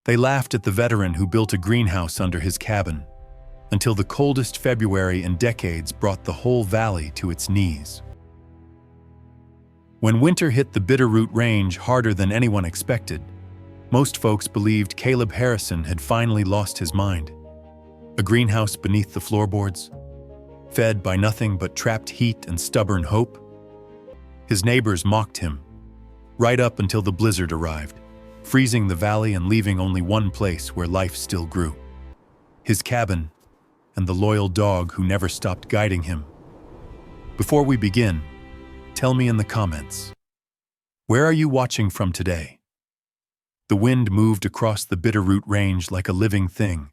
They laughed at the veteran who built a greenhouse under his cabin, until the coldest February in decades brought the whole valley to its knees. When winter hit the Bitterroot Range harder than anyone expected, most folks believed Caleb Harrison had finally lost his mind. A greenhouse beneath the floorboards, fed by nothing but trapped heat and stubborn hope. His neighbors mocked him, right up until the blizzard arrived, freezing the valley and leaving only one place where life still grew. His cabin, and the loyal dog who never stopped guiding him. Before we begin, tell me in the comments, where are you watching from today? The wind moved across the Bitterroot Range like a living thing,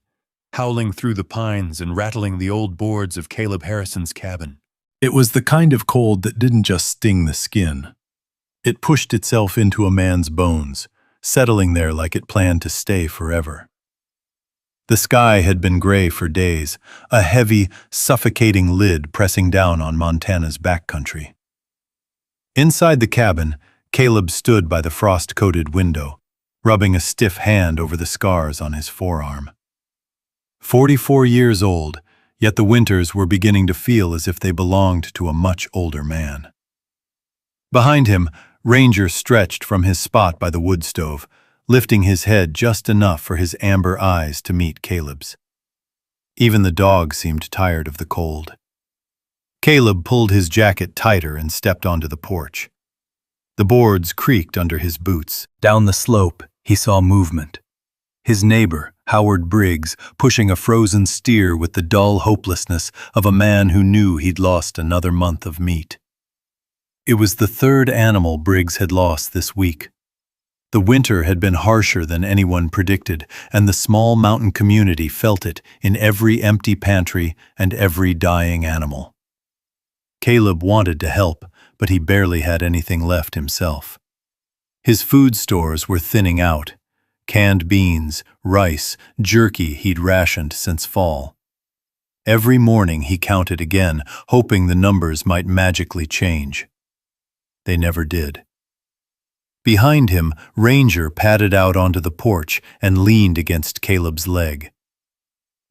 howling through the pines and rattling the old boards of Caleb Harrison's cabin. It was the kind of cold that didn't just sting the skin. It pushed itself into a man's bones, settling there like it planned to stay forever. The sky had been gray for days, a heavy, suffocating lid pressing down on Montana's backcountry. Inside the cabin, Caleb stood by the frost-coated window, rubbing a stiff hand over the scars on his forearm. 44 years old, yet the winters were beginning to feel as if they belonged to a much older man. Behind him, Ranger stretched from his spot by the wood stove, lifting his head just enough for his amber eyes to meet Caleb's. Even the dog seemed tired of the cold. Caleb pulled his jacket tighter and stepped onto the porch. The boards creaked under his boots. Down the slope, he saw movement. His neighbor, Howard Briggs, pushing a frozen steer with the dull hopelessness of a man who knew he'd lost another month of meat. It was the third animal Briggs had lost this week. The winter had been harsher than anyone predicted, and the small mountain community felt it in every empty pantry and every dying animal. Caleb wanted to help, but he barely had anything left himself. His food stores were thinning out. Canned beans, rice, jerky he'd rationed since fall. Every morning he counted again, hoping the numbers might magically change. They never did. Behind him, Ranger padded out onto the porch and leaned against Caleb's leg.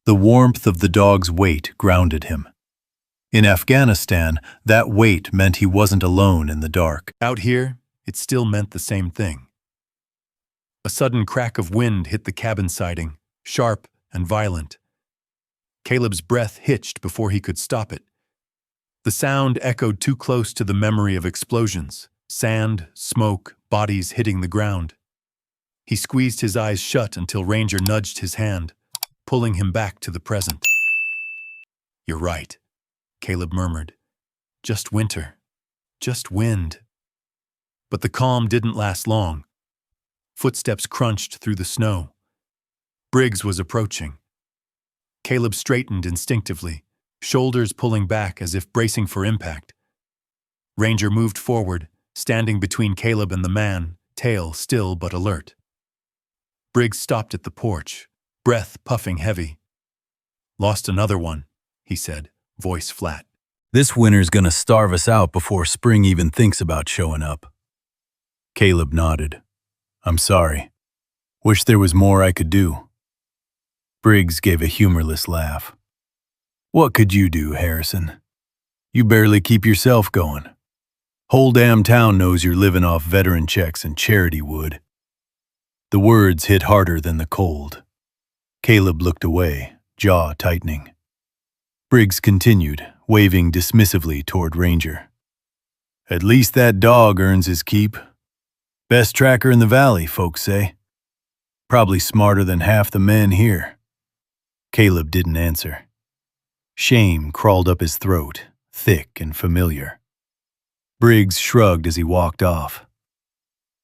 The warmth of the dog's weight grounded him. In Afghanistan, that weight meant he wasn't alone in the dark. Out here, it still meant the same thing. A sudden crack of wind hit the cabin siding, sharp and violent. Caleb's breath hitched before he could stop it. The sound echoed too close to the memory of explosions, sand, smoke, bodies hitting the ground. He squeezed his eyes shut until Ranger nudged his hand, pulling him back to the present. "You're right," Caleb murmured. "Just winter. Just wind." But the calm didn't last long. Footsteps crunched through the snow. Briggs was approaching. Caleb straightened instinctively, shoulders pulling back as if bracing for impact. Ranger moved forward, standing between Caleb and the man, tail still but alert. Briggs stopped at the porch, breath puffing heavy. "Lost another one," he said, voice flat. "This winter's gonna starve us out before spring even thinks about showing up." Caleb nodded. "I'm sorry. Wish there was more I could do." Briggs gave a humorless laugh. "What could you do, Harrison? You barely keep yourself going. Whole damn town knows you're living off veteran checks and charity wood." The words hit harder than the cold. Caleb looked away, jaw tightening. Briggs continued, waving dismissively toward Ranger. "At least that dog earns his keep. Best tracker in the valley, folks say. Probably smarter than half the men here." Caleb didn't answer. Shame crawled up his throat, thick and familiar. Briggs shrugged as he walked off.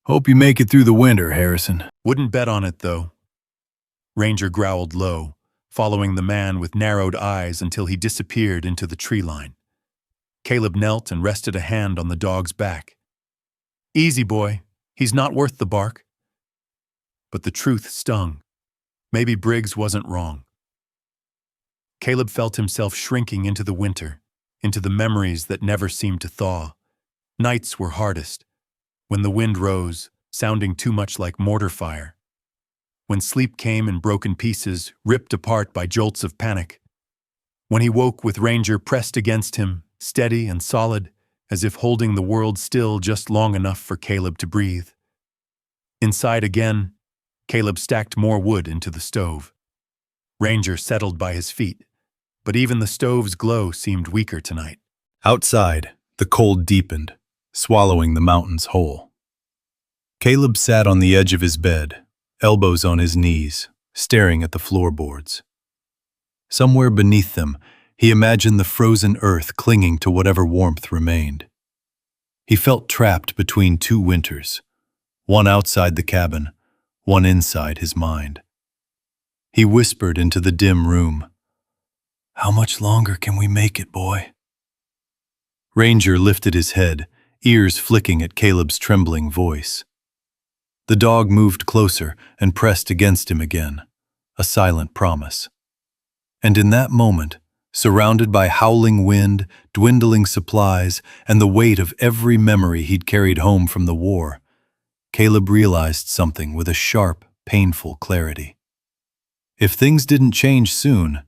"Hope you make it through the winter, Harrison." "Wouldn't bet on it, though." Ranger growled low, following the man with narrowed eyes until he disappeared into the tree line. Caleb knelt and rested a hand on the dog's back. "Easy, boy. He's not worth the bark." But the truth stung. Maybe Briggs wasn't wrong. Caleb felt himself shrinking into the winter, into the memories that never seemed to thaw. Nights were hardest, when the wind rose, sounding too much like mortar fire. when sleep came in broken pieces, ripped apart by jolts of panic. When he woke with Ranger pressed against him, steady and solid, as if holding the world still just long enough for Caleb to breathe. Inside again, Caleb stacked more wood into the stove. Ranger settled by his feet, but even the stove's glow seemed weaker tonight. Outside, the cold deepened, swallowing the mountains whole. Caleb sat on the edge of his bed, elbows on his knees, staring at the floorboards. Somewhere beneath them, he imagined the frozen earth clinging to whatever warmth remained. He felt trapped between two winters, one outside the cabin, one inside his mind. He whispered into the dim room, "How much longer can we make it, boy?" Ranger lifted his head, ears flicking at Caleb's trembling voice. The dog moved closer and pressed against him again, a silent promise. And in that moment, surrounded by howling wind, dwindling supplies, and the weight of every memory he'd carried home from the war, Caleb realized something with a sharp, painful clarity. If things didn't change soon,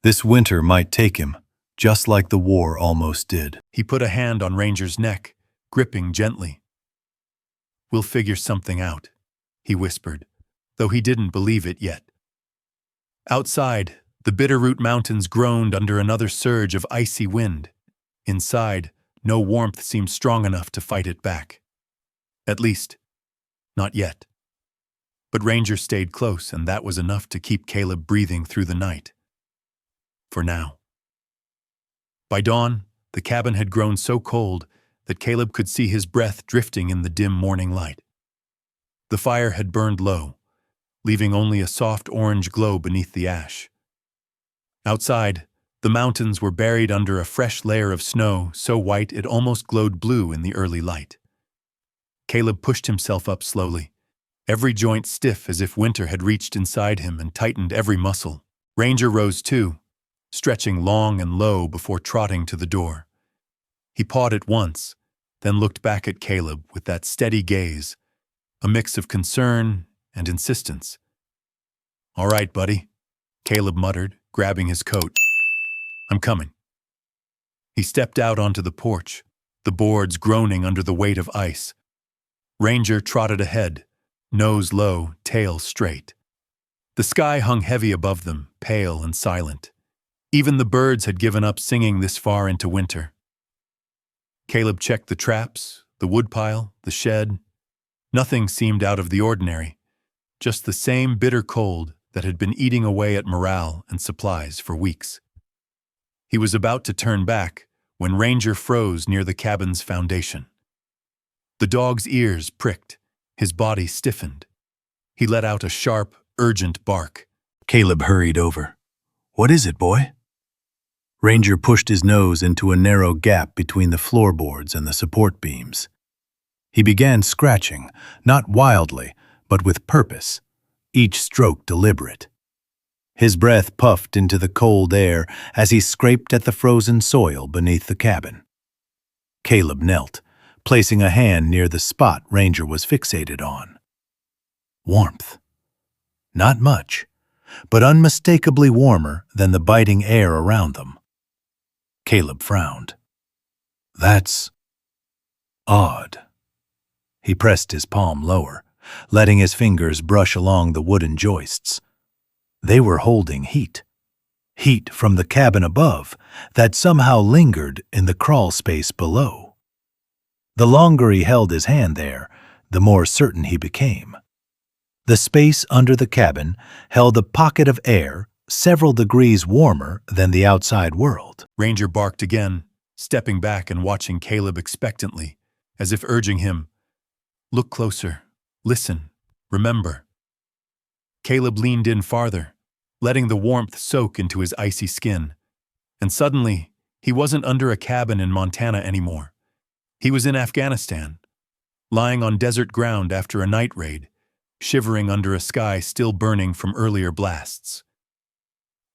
this winter might take him, just like the war almost did. He put a hand on Ranger's neck, gripping gently. "We'll figure something out," he whispered, though he didn't believe it yet. Outside, the Bitterroot Mountains groaned under another surge of icy wind. Inside, no warmth seemed strong enough to fight it back. At least, not yet. But Ranger stayed close, and that was enough to keep Caleb breathing through the night. For now. By dawn, the cabin had grown so cold that Caleb could see his breath drifting in the dim morning light. The fire had burned low, leaving only a soft orange glow beneath the ash. Outside, the mountains were buried under a fresh layer of snow so white it almost glowed blue in the early light. Caleb pushed himself up slowly, every joint stiff as if winter had reached inside him and tightened every muscle. Ranger rose too, stretching long and low before trotting to the door. He pawed it once, then looked back at Caleb with that steady gaze, a mix of concern and insistence. "All right, buddy," Caleb muttered, grabbing his coat. "I'm coming." He stepped out onto the porch, the boards groaning under the weight of ice. Ranger trotted ahead, nose low, tail straight. The sky hung heavy above them, pale and silent. Even the birds had given up singing this far into winter. Caleb checked the traps, the woodpile, the shed. Nothing seemed out of the ordinary, just the same bitter cold that had been eating away at morale and supplies for weeks. He was about to turn back when Ranger froze near the cabin's foundation. The dog's ears pricked, his body stiffened. He let out a sharp, urgent bark. Caleb hurried over. "What is it, boy?" Ranger pushed his nose into a narrow gap between the floorboards and the support beams. He began scratching, not wildly, but with purpose, each stroke deliberate. His breath puffed into the cold air as he scraped at the frozen soil beneath the cabin. Caleb knelt, placing a hand near the spot Ranger was fixated on. Warmth. Not much, but unmistakably warmer than the biting air around them. Caleb frowned. "That's odd." He pressed his palm lower, letting his fingers brush along the wooden joists. They were holding heat. Heat from the cabin above that somehow lingered in the crawl space below. The longer he held his hand there, the more certain he became. The space under the cabin held a pocket of air several degrees warmer than the outside world. Ranger barked again, stepping back and watching Caleb expectantly, as if urging him, "Look closer, listen, remember." Caleb leaned in farther, letting the warmth soak into his icy skin. And suddenly, he wasn't under a cabin in Montana anymore. He was in Afghanistan, lying on desert ground after a night raid, shivering under a sky still burning from earlier blasts.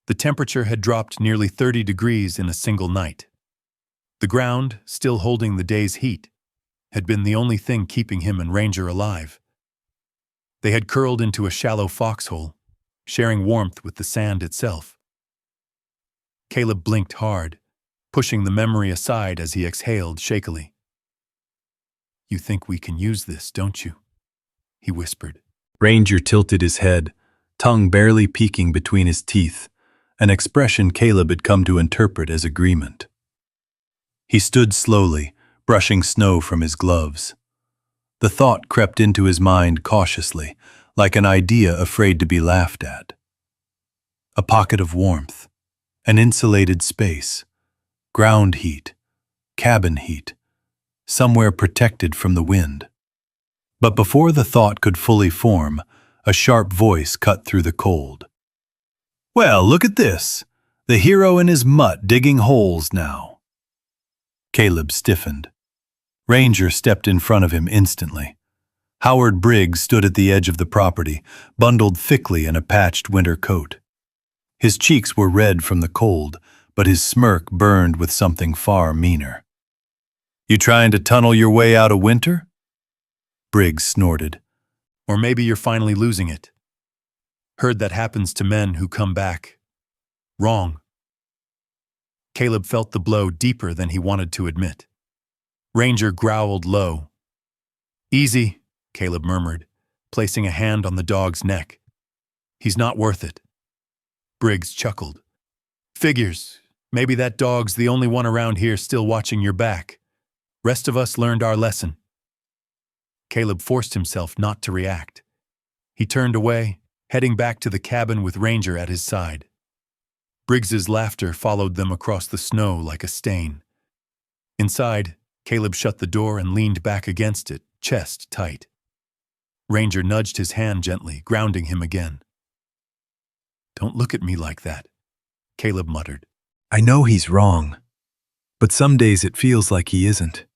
The temperature had dropped nearly 30 degrees in a single night. The ground, still holding the day's heat, had been the only thing keeping him and Ranger alive. They had curled into a shallow foxhole, sharing warmth with the sand itself. Caleb blinked hard, pushing the memory aside as he exhaled shakily. "You think we can use this, don't you?" he whispered. Ranger tilted his head, tongue barely peeking between his teeth, an expression Caleb had come to interpret as agreement. He stood slowly, brushing snow from his gloves. The thought crept into his mind cautiously, like an idea afraid to be laughed at. A pocket of warmth, an insulated space, ground heat, cabin heat, somewhere protected from the wind. But before the thought could fully form, a sharp voice cut through the cold. "Well, look at this. The hero in his mutt digging holes now." Caleb stiffened. Ranger stepped in front of him instantly. Howard Briggs stood at the edge of the property, bundled thickly in a patched winter coat. His cheeks were red from the cold, but his smirk burned with something far meaner. "You trying to tunnel your way out of winter?" Briggs snorted. "Or maybe you're finally losing it. Heard that happens to men who come back wrong." Caleb felt the blow deeper than he wanted to admit. Ranger growled low. "Easy," Caleb murmured, placing a hand on the dog's neck. "He's not worth it." Briggs chuckled. "Figures. Maybe that dog's the only one around here still watching your back. Rest of us learned our lesson." Caleb forced himself not to react. He turned away, heading back to the cabin with Ranger at his side. Briggs's laughter followed them across the snow like a stain. Inside, Caleb shut the door and leaned back against it, chest tight. Ranger nudged his hand gently, grounding him again. "Don't look at me like that," Caleb muttered. "I know he's wrong, but some days it feels like he isn't."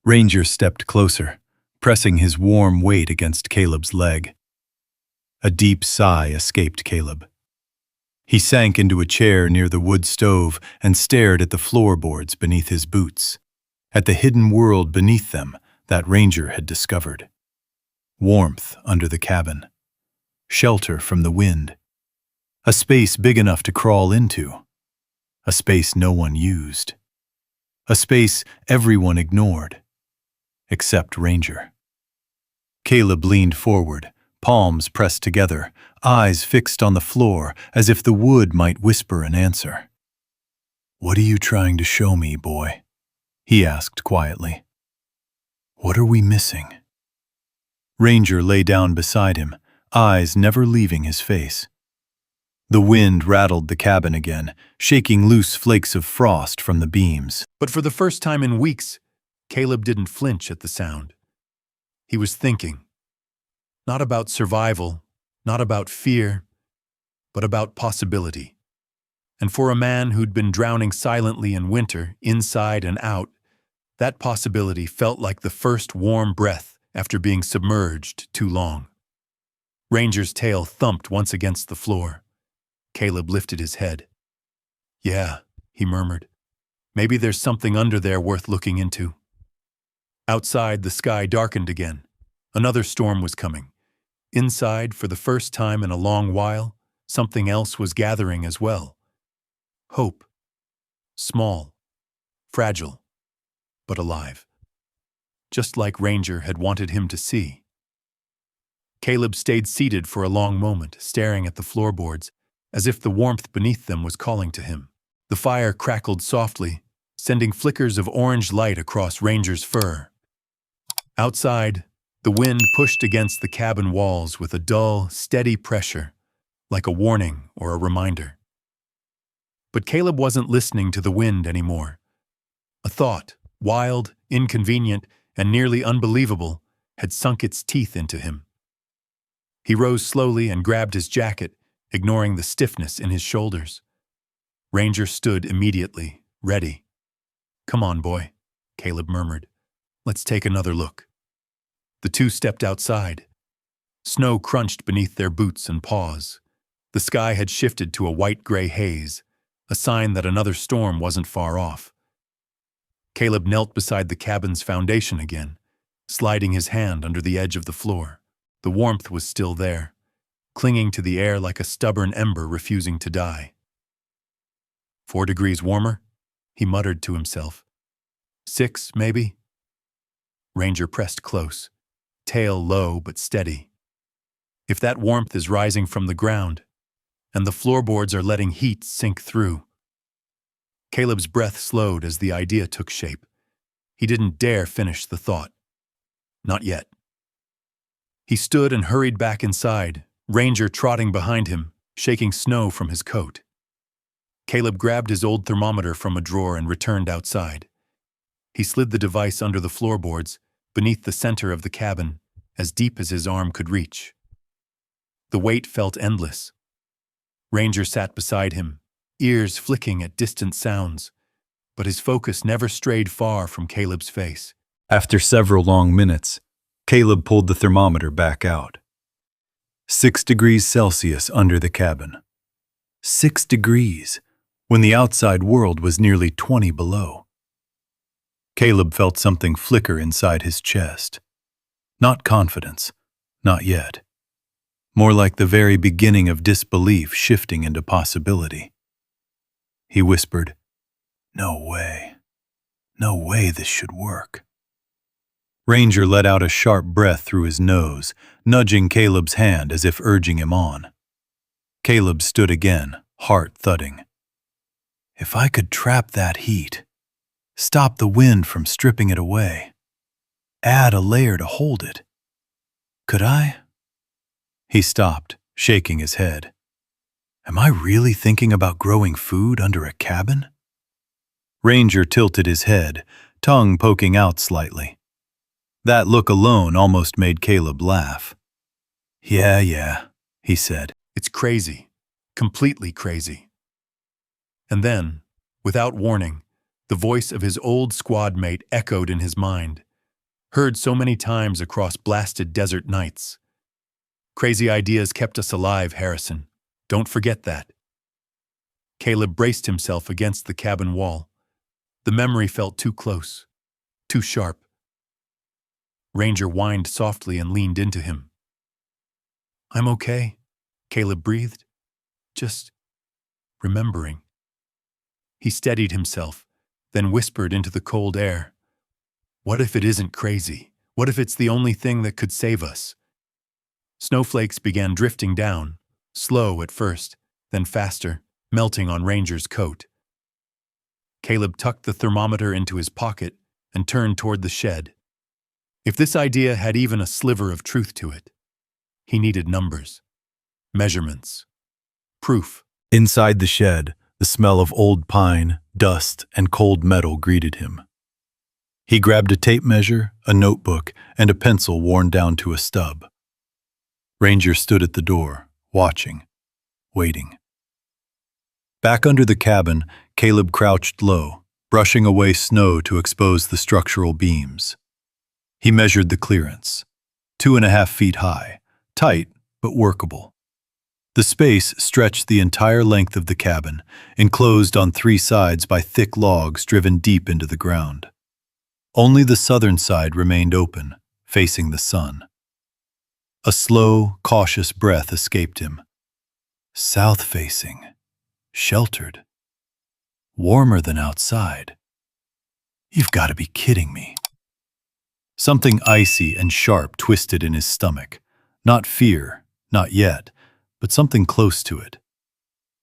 Ranger stepped closer, pressing his warm weight against Caleb's leg. A deep sigh escaped Caleb. He sank into a chair near the wood stove and stared at the floorboards beneath his boots, at the hidden world beneath them that Ranger had discovered. Warmth under the cabin, shelter from the wind, a space big enough to crawl into, a space no one used, a space everyone ignored, except Ranger. Caleb leaned forward, palms pressed together, eyes fixed on the floor as if the wood might whisper an answer. "What are you trying to show me, boy?" he asked quietly. "What are we missing?" Ranger lay down beside him, eyes never leaving his face. The wind rattled the cabin again, shaking loose flakes of frost from the beams. But for the first time in weeks, Caleb didn't flinch at the sound. He was thinking. Not about survival, not about fear, but about possibility. And for a man who'd been drowning silently in winter, inside and out, that possibility felt like the first warm breath after being submerged too long. Ranger's tail thumped once against the floor. Caleb lifted his head. "Yeah," he murmured. "Maybe there's something under there worth looking into." Outside, the sky darkened again. Another storm was coming. Inside, for the first time in a long while, something else was gathering as well. Hope. Small, fragile, but alive. Just like Ranger had wanted him to see. Caleb stayed seated for a long moment, staring at the floorboards, as if the warmth beneath them was calling to him. The fire crackled softly, sending flickers of orange light across Ranger's fur. Outside, the wind pushed against the cabin walls with a dull, steady pressure, like a warning or a reminder. But Caleb wasn't listening to the wind anymore. A thought, wild, inconvenient, and nearly unbelievable, had sunk its teeth into him. He rose slowly and grabbed his jacket, ignoring the stiffness in his shoulders. Ranger stood immediately, ready. "Come on, boy," Caleb murmured. "Let's take another look." The two stepped outside. Snow crunched beneath their boots and paws. The sky had shifted to a white-gray haze, a sign that another storm wasn't far off. Caleb knelt beside the cabin's foundation again, sliding his hand under the edge of the floor. The warmth was still there, clinging to the air like a stubborn ember refusing to die. 4 degrees warmer? He muttered to himself. 6, maybe? Ranger pressed close, tail low but steady. If that warmth is rising from the ground, and the floorboards are letting heat sink through. Caleb's breath slowed as the idea took shape. He didn't dare finish the thought. Not yet. He stood and hurried back inside, Ranger trotting behind him, shaking snow from his coat. Caleb grabbed his old thermometer from a drawer and returned outside. He slid the device under the floorboards, beneath the center of the cabin, as deep as his arm could reach. The weight felt endless. Ranger sat beside him, ears flicking at distant sounds, but his focus never strayed far from Caleb's face. After several long minutes, Caleb pulled the thermometer back out. 6 degrees Celsius under the cabin. 6 degrees, when the outside world was nearly 20 below. Caleb felt something flicker inside his chest. Not confidence, not yet. More like the very beginning of disbelief shifting into possibility. He whispered, "No way. No way this should work." Ranger let out a sharp breath through his nose, nudging Caleb's hand as if urging him on. Caleb stood again, heart thudding. If I could trap that heat, stop the wind from stripping it away, add a layer to hold it, could I? He stopped, shaking his head. Am I really thinking about growing food under a cabin? Ranger tilted his head, tongue poking out slightly. That look alone almost made Caleb laugh. Yeah, he said. It's crazy. Completely crazy. And then, without warning, the voice of his old squad mate echoed in his mind, heard so many times across blasted desert nights. Crazy ideas kept us alive, Harrison. Don't forget that. Caleb braced himself against the cabin wall. The memory felt too close, too sharp. Ranger whined softly and leaned into him. I'm okay, Caleb breathed. Just remembering. He steadied himself, then whispered into the cold air. What if it isn't crazy? What if it's the only thing that could save us? Snowflakes began drifting down, slow at first, then faster, melting on Ranger's coat. Caleb tucked the thermometer into his pocket and turned toward the shed. If this idea had even a sliver of truth to it, he needed numbers, measurements, proof. Inside the shed, the smell of old pine, dust, and cold metal greeted him. He grabbed a tape measure, a notebook, and a pencil worn down to a stub. Ranger stood at the door, watching, waiting. Back under the cabin, Caleb crouched low, brushing away snow to expose the structural beams. He measured the clearance, 2.5 feet high, tight but workable. The space stretched the entire length of the cabin, enclosed on 3 sides by thick logs driven deep into the ground. Only the southern side remained open, facing the sun. A slow, cautious breath escaped him. South-facing, sheltered, warmer than outside. You've got to be kidding me. Something icy and sharp twisted in his stomach. Not fear, not yet, but something close to it.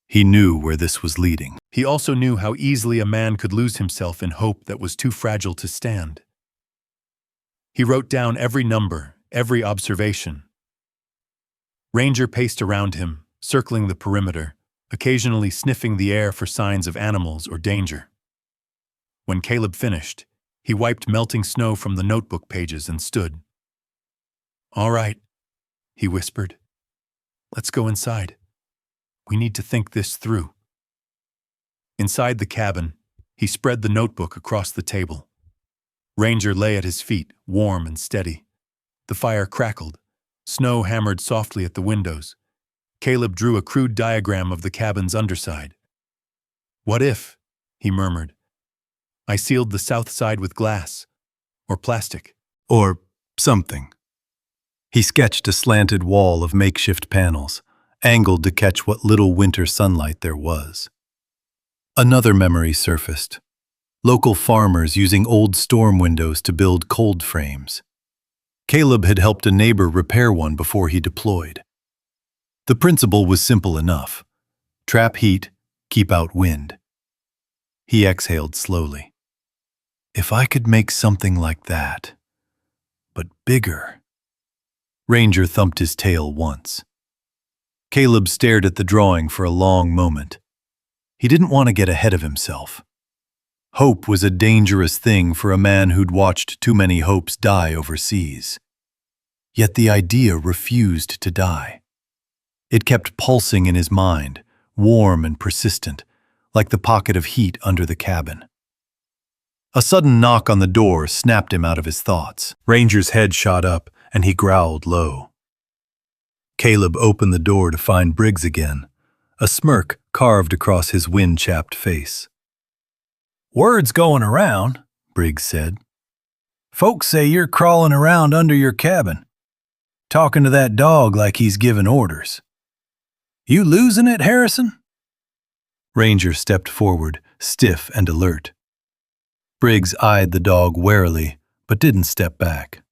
He knew where this was leading. He also knew how easily a man could lose himself in hope that was too fragile to stand. He wrote down every number, every observation. Ranger paced around him, circling the perimeter, occasionally sniffing the air for signs of animals or danger. When Caleb finished, he wiped melting snow from the notebook pages and stood. All right, he whispered. Let's go inside. We need to think this through. Inside the cabin, he spread the notebook across the table. Ranger lay at his feet, warm and steady. The fire crackled. Snow hammered softly at the windows. Caleb drew a crude diagram of the cabin's underside. What if, he murmured, I sealed the south side with glass, or plastic, Or something. He sketched a slanted wall of makeshift panels, angled to catch what little winter sunlight there was. Another memory surfaced. Local farmers using old storm windows to build cold frames. Caleb had helped a neighbor repair one before he deployed. The principle was simple enough. Trap heat, keep out wind. He exhaled slowly. If I could make something like that, but bigger. Ranger thumped his tail once. Caleb stared at the drawing for a long moment. He didn't want to get ahead of himself. Hope was a dangerous thing for a man who'd watched too many hopes die overseas. Yet the idea refused to die. It kept pulsing in his mind, warm and persistent, like the pocket of heat under the cabin. A sudden knock on the door snapped him out of his thoughts. Ranger's head shot up, and he growled low. Caleb opened the door to find Briggs again, a smirk carved across his wind-chapped face. "Word's going around," Briggs said. "Folks say you're crawling around under your cabin, talking to that dog like he's giving orders. You losing it, Harrison?" Ranger stepped forward, stiff and alert. Briggs eyed the dog warily, but didn't step back.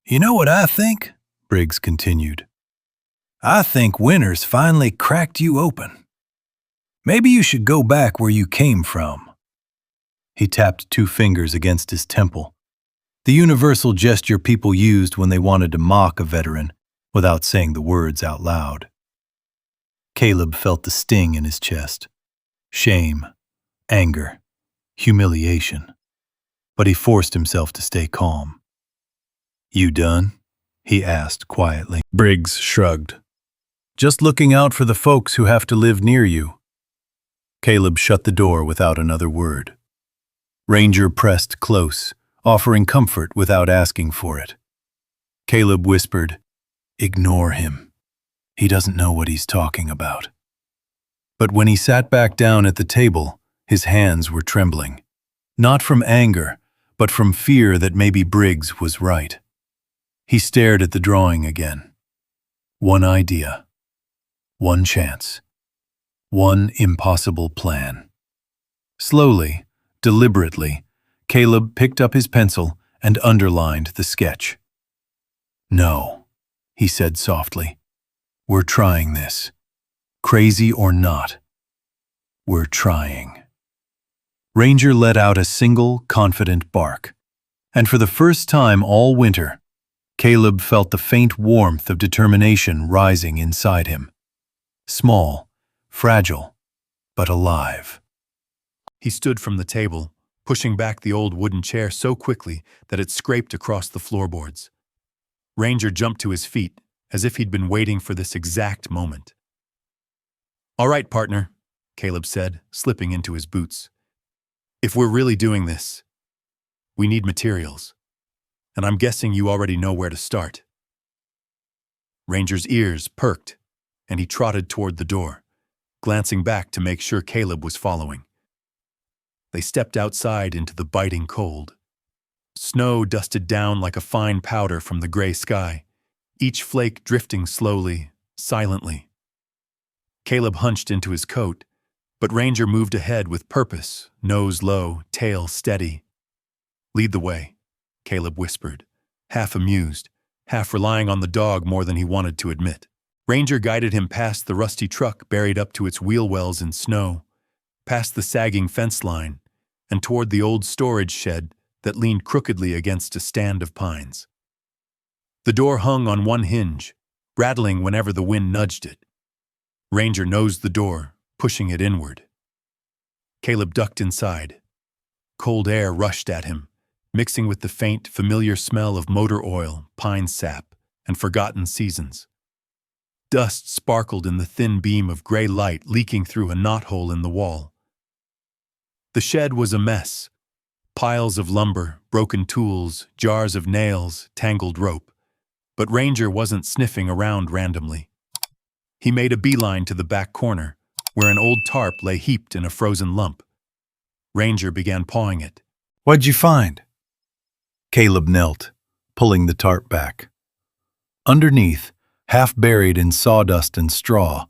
"You know what I think?" Briggs continued. "I think winter's finally cracked you open. Maybe you should go back where you came from." He tapped 2 fingers against his temple, the universal gesture people used when they wanted to mock a veteran without saying the words out loud. Caleb felt the sting in his chest. Shame, anger, humiliation. But he forced himself to stay calm. "You done?" he asked quietly. Briggs shrugged. "Just looking out for the folks who have to live near you." Caleb shut the door without another word. Ranger pressed close, offering comfort without asking for it. Caleb whispered, "Ignore him. He doesn't know what he's talking about." But when he sat back down at the table, his hands were trembling. Not from anger, but from fear that maybe Briggs was right. He stared at the drawing again. One idea. One chance. One impossible plan. Slowly, deliberately, Caleb picked up his pencil and underlined the sketch. "No," he said softly. "We're trying this. Crazy or not, we're trying." Ranger let out a single, confident bark, and for the first time all winter, Caleb felt the faint warmth of determination rising inside him. Small, fragile, but alive. He stood from the table, pushing back the old wooden chair so quickly that it scraped across the floorboards. Ranger jumped to his feet, as if he'd been waiting for this exact moment. "All right, partner," Caleb said, slipping into his boots. "If we're really doing this, we need materials, and I'm guessing you already know where to start." Ranger's ears perked, and he trotted toward the door, glancing back to make sure Caleb was following. They stepped outside into the biting cold. Snow dusted down like a fine powder from the gray sky, each flake drifting slowly, silently. Caleb hunched into his coat, but Ranger moved ahead with purpose, nose low, tail steady. "Lead the way," Caleb whispered, half amused, half relying on the dog more than he wanted to admit. Ranger guided him past the rusty truck buried up to its wheel wells in snow, past the sagging fence line, and toward the old storage shed that leaned crookedly against a stand of pines. The door hung on one hinge, rattling whenever the wind nudged it. Ranger nosed the door, pushing it inward. Caleb ducked inside. Cold air rushed at him, mixing with the faint, familiar smell of motor oil, pine sap, and forgotten seasons. Dust sparkled in the thin beam of gray light leaking through a knothole in the wall. The shed was a mess. Piles of lumber, broken tools, jars of nails, tangled rope. But Ranger wasn't sniffing around randomly. He made a beeline to the back corner, where an old tarp lay heaped in a frozen lump. Ranger began pawing it. "What'd you find?" Caleb knelt, pulling the tarp back. Underneath, half buried in sawdust and straw,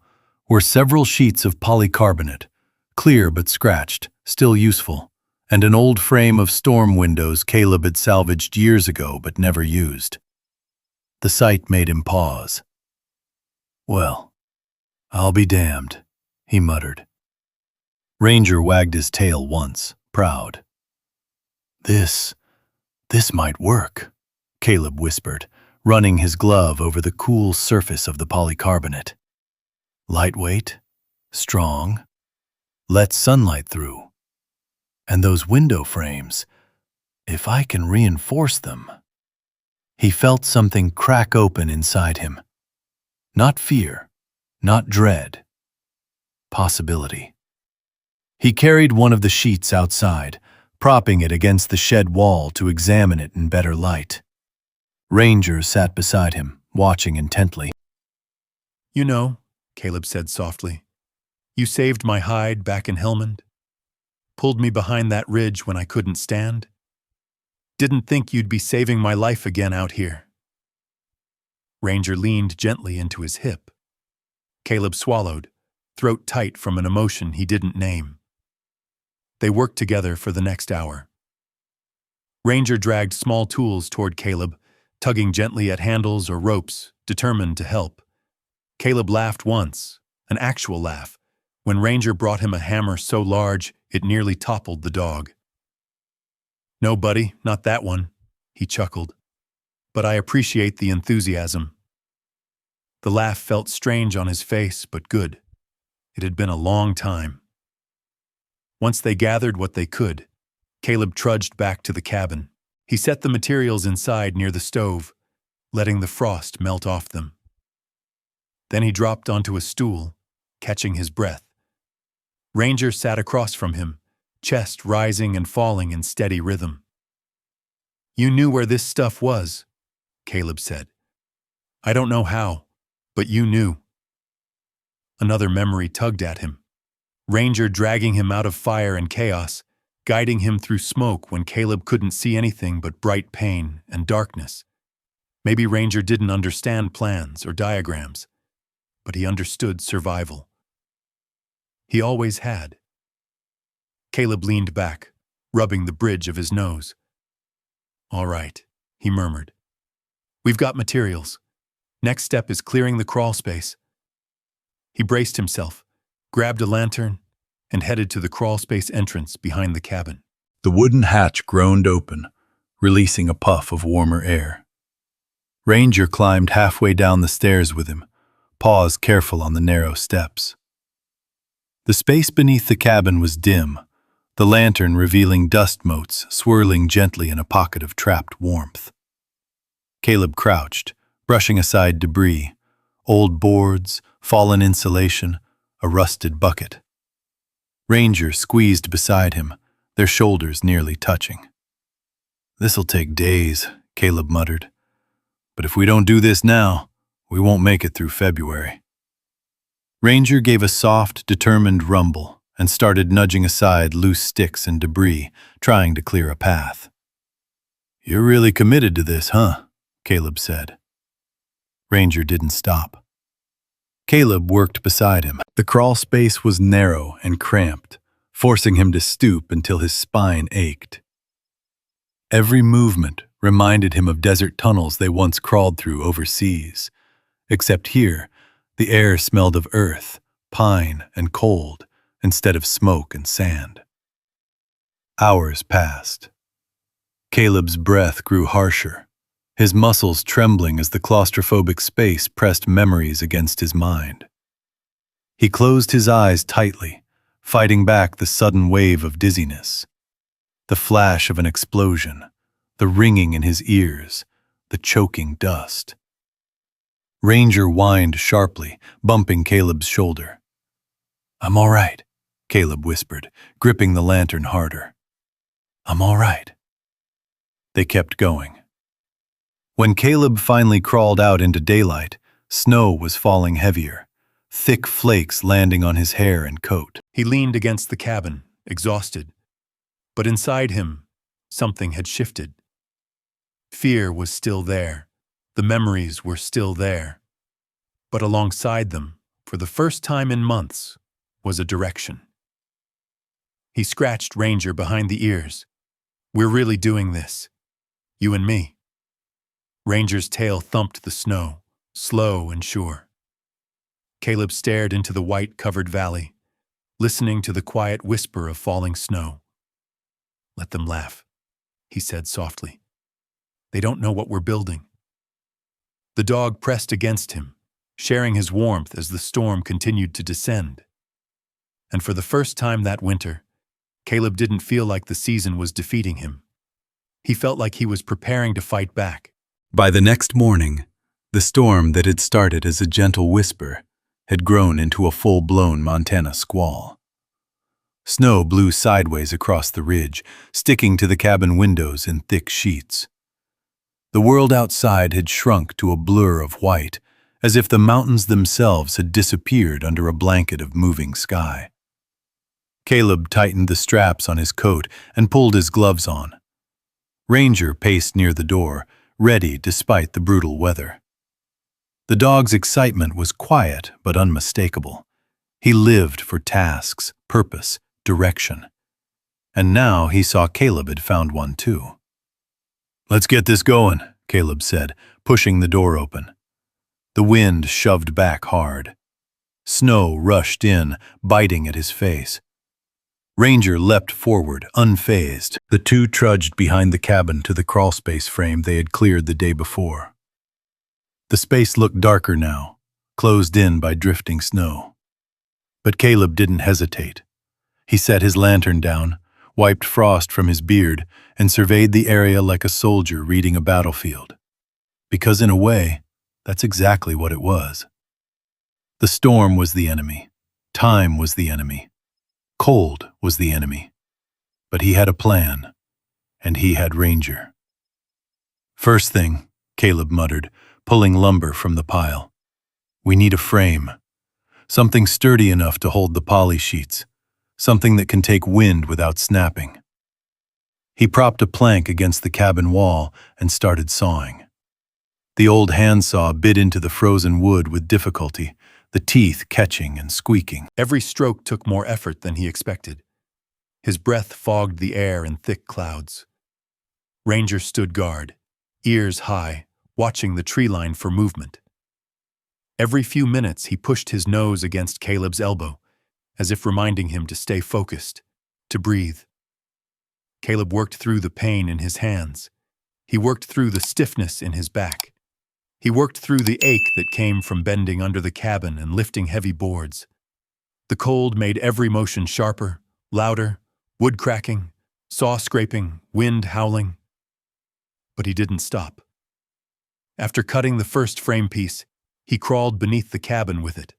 were several sheets of polycarbonate, clear but scratched, still useful, and an old frame of storm windows Caleb had salvaged years ago but never used. The sight made him pause. "Well, I'll be damned," he muttered. Ranger wagged his tail once, proud. This might work," Caleb whispered, running his glove over the cool surface of the polycarbonate. "Lightweight, strong, lets sunlight through. And those window frames, if I can reinforce them." He felt something crack open inside him. Not fear, not dread. Possibility. He carried one of the sheets outside, propping it against the shed wall to examine it in better light. Ranger sat beside him, watching intently. "You know," Caleb said softly, "you saved my hide back in Helmand. Pulled me behind that ridge when I couldn't stand. Didn't think you'd be saving my life again out here." Ranger leaned gently into his hip. Caleb swallowed, throat tight from an emotion he didn't name. They worked together for the next hour. Ranger dragged small tools toward Caleb, tugging gently at handles or ropes, determined to help. Caleb laughed once, an actual laugh, when Ranger brought him a hammer so large it nearly toppled the dog. "No, buddy, not that one," he chuckled. "But I appreciate the enthusiasm." The laugh felt strange on his face, but good. It had been a long time. Once they gathered what they could, Caleb trudged back to the cabin. He set the materials inside near the stove, letting the frost melt off them. Then he dropped onto a stool, catching his breath. Ranger sat across from him, chest rising and falling in steady rhythm. "You knew where this stuff was," Caleb said. "I don't know how, but you knew." Another memory tugged at him. Ranger dragging him out of fire and chaos, guiding him through smoke when Caleb couldn't see anything but bright pain and darkness. Maybe Ranger didn't understand plans or diagrams, but he understood survival. He always had. Caleb leaned back, rubbing the bridge of his nose. "All right," he murmured. "We've got materials. Next step is clearing the crawl space." He braced himself, grabbed a lantern, and headed to the crawl space entrance behind the cabin. The wooden hatch groaned open, releasing a puff of warmer air. Ranger climbed halfway down the stairs with him, paws careful on the narrow steps. The space beneath the cabin was dim, the lantern revealing dust motes swirling gently in a pocket of trapped warmth. Caleb crouched, brushing aside debris, old boards, fallen insulation, a rusted bucket. Ranger squeezed beside him, their shoulders nearly touching. "This'll take days," Caleb muttered. "But if we don't do this now, we won't make it through February." Ranger gave a soft, determined rumble and started nudging aside loose sticks and debris, trying to clear a path. "You're really committed to this, huh?" Caleb said. Ranger didn't stop. Caleb worked beside him. The crawl space was narrow and cramped, forcing him to stoop until his spine ached. Every movement reminded him of desert tunnels they once crawled through overseas, except here, the air smelled of earth, pine, and cold instead of smoke and sand. Hours passed. Caleb's breath grew harsher, his muscles trembling as the claustrophobic space pressed memories against his mind. He closed his eyes tightly, fighting back the sudden wave of dizziness. The flash of an explosion, the ringing in his ears, the choking dust. Ranger whined sharply, bumping Caleb's shoulder. "I'm all right," Caleb whispered, gripping the lantern harder. "I'm all right." They kept going. When Caleb finally crawled out into daylight, snow was falling heavier, thick flakes landing on his hair and coat. He leaned against the cabin, exhausted. But inside him, something had shifted. Fear was still there, The memories were still there. But alongside them, for the first time in months, was a direction. He scratched Ranger behind the ears. "We're really doing this. You and me." Ranger's tail thumped the snow, slow and sure. Caleb stared into the white-covered valley, listening to the quiet whisper of falling snow. "Let them laugh," he said softly. "They don't know what we're building." The dog pressed against him, sharing his warmth as the storm continued to descend. And for the first time that winter, Caleb didn't feel like the season was defeating him. He felt like he was preparing to fight back. By the next morning, the storm that had started as a gentle whisper had grown into a full-blown Montana squall. Snow blew sideways across the ridge, sticking to the cabin windows in thick sheets. The world outside had shrunk to a blur of white, as if the mountains themselves had disappeared under a blanket of moving sky. Caleb tightened the straps on his coat and pulled his gloves on. Ranger paced near the door, ready despite the brutal weather. The dog's excitement was quiet but unmistakable. He lived for tasks, purpose, direction. And now he saw Caleb had found one too. "Let's get this going," Caleb said, pushing the door open. The wind shoved back hard. Snow rushed in, biting at his face. Ranger leapt forward, unfazed. The two trudged behind the cabin to the crawlspace frame they had cleared the day before. The space looked darker now, closed in by drifting snow. But Caleb didn't hesitate. He set his lantern down, wiped frost from his beard, and surveyed the area like a soldier reading a battlefield. Because in a way, that's exactly what it was. The storm was the enemy. Time was the enemy. Cold was the enemy. But he had a plan, and he had Ranger. "First thing," Caleb muttered, pulling lumber from the pile. "We need a frame. Something sturdy enough to hold the poly sheets. Something that can take wind without snapping." He propped a plank against the cabin wall and started sawing. The old handsaw bit into the frozen wood with difficulty, the teeth catching and squeaking. Every stroke took more effort than he expected. His breath fogged the air in thick clouds. Ranger stood guard, ears high, watching the tree line for movement. Every few minutes he pushed his nose against Caleb's elbow, as if reminding him to stay focused, to breathe. Caleb worked through the pain in his hands. He worked through the stiffness in his back. He worked through the ache that came from bending under the cabin and lifting heavy boards. The cold made every motion sharper, louder, wood cracking, saw scraping, wind howling. But he didn't stop. After cutting the first frame piece, he crawled beneath the cabin with it,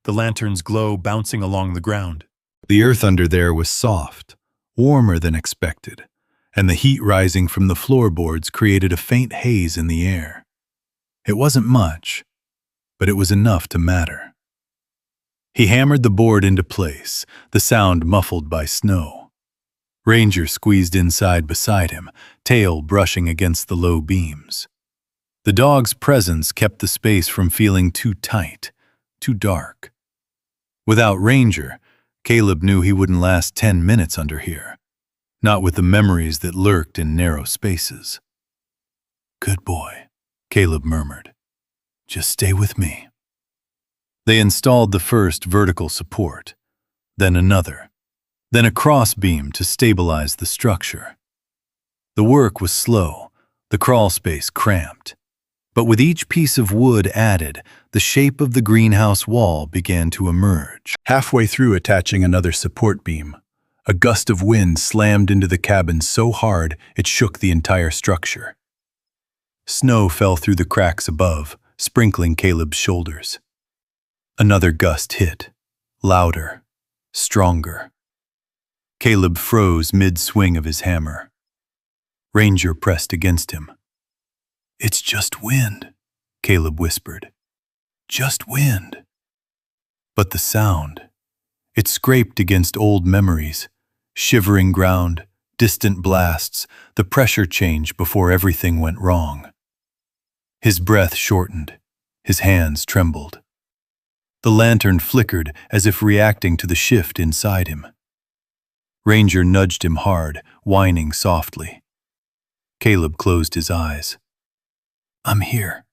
the lantern's glow bouncing along the ground. The earth under there was soft, warmer than expected, and the heat rising from the floorboards created a faint haze in the air. It wasn't much, but it was enough to matter. He hammered the board into place, the sound muffled by snow. Ranger squeezed inside beside him, tail brushing against the low beams. The dog's presence kept the space from feeling too tight, too dark. Without Ranger, Caleb knew he wouldn't last 10 minutes under here, not with the memories that lurked in narrow spaces. "Good boy," Caleb murmured. "Just stay with me." They installed the first vertical support, then another, then a cross-beam to stabilize the structure. The work was slow, the crawl space cramped. But with each piece of wood added, the shape of the greenhouse wall began to emerge. Halfway through attaching another support beam, a gust of wind slammed into the cabin so hard it shook the entire structure. Snow fell through the cracks above, sprinkling Caleb's shoulders. Another gust hit, louder, stronger. Caleb froze mid-swing of his hammer. Ranger pressed against him. "It's just wind," Caleb whispered. "Just wind." But the sound, it scraped against old memories, shivering ground, distant blasts, the pressure change before everything went wrong. His breath shortened. His hands trembled. The lantern flickered as if reacting to the shift inside him. Ranger nudged him hard, whining softly. Caleb closed his eyes. "I'm here.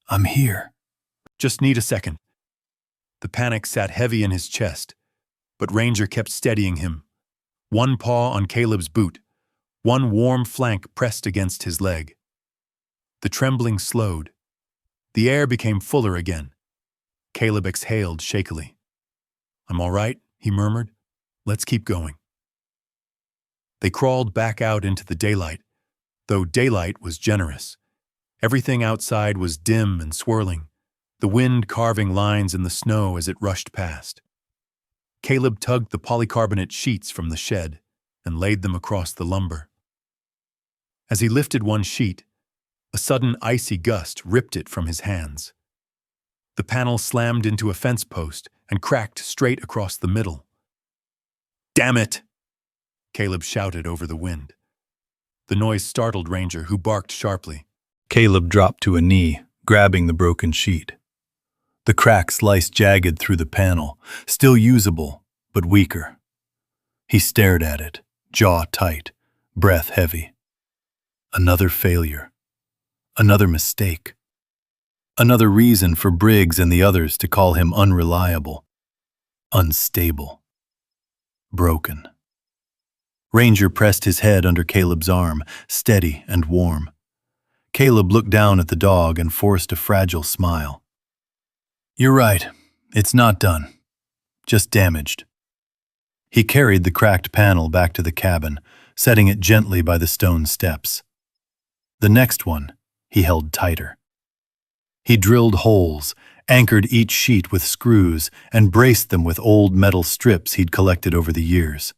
I'm here." Just need a second. The panic sat heavy in his chest, but Ranger kept steadying him. One paw on Caleb's boot, one warm flank pressed against his leg. The trembling slowed. The air became fuller again. Caleb exhaled shakily. "I'm all right," he murmured. "Let's keep going." They crawled back out into the daylight, though daylight was generous. Everything outside was dim and swirling, the wind carving lines in the snow as it rushed past. Caleb tugged the polycarbonate sheets from the shed and laid them across the lumber. As he lifted one sheet, a sudden icy gust ripped it from his hands. The panel slammed into a fence post and cracked straight across the middle. "Damn it!" Caleb shouted over the wind. The noise startled Ranger, who barked sharply. Caleb dropped to a knee, grabbing the broken sheet. The crack sliced jagged through the panel, still usable, but weaker. He stared at it, jaw tight, breath heavy. Another failure. Another mistake. Another reason for Briggs and the others to call him unreliable, unstable, broken. Ranger pressed his head under Caleb's arm, steady and warm. Caleb looked down at the dog and forced a fragile smile. "You're right. It's not done. Just damaged." He carried the cracked panel back to the cabin, setting it gently by the stone steps. The next one he held tighter. He drilled holes, anchored each sheet with screws, and braced them with old metal strips he'd collected over the years.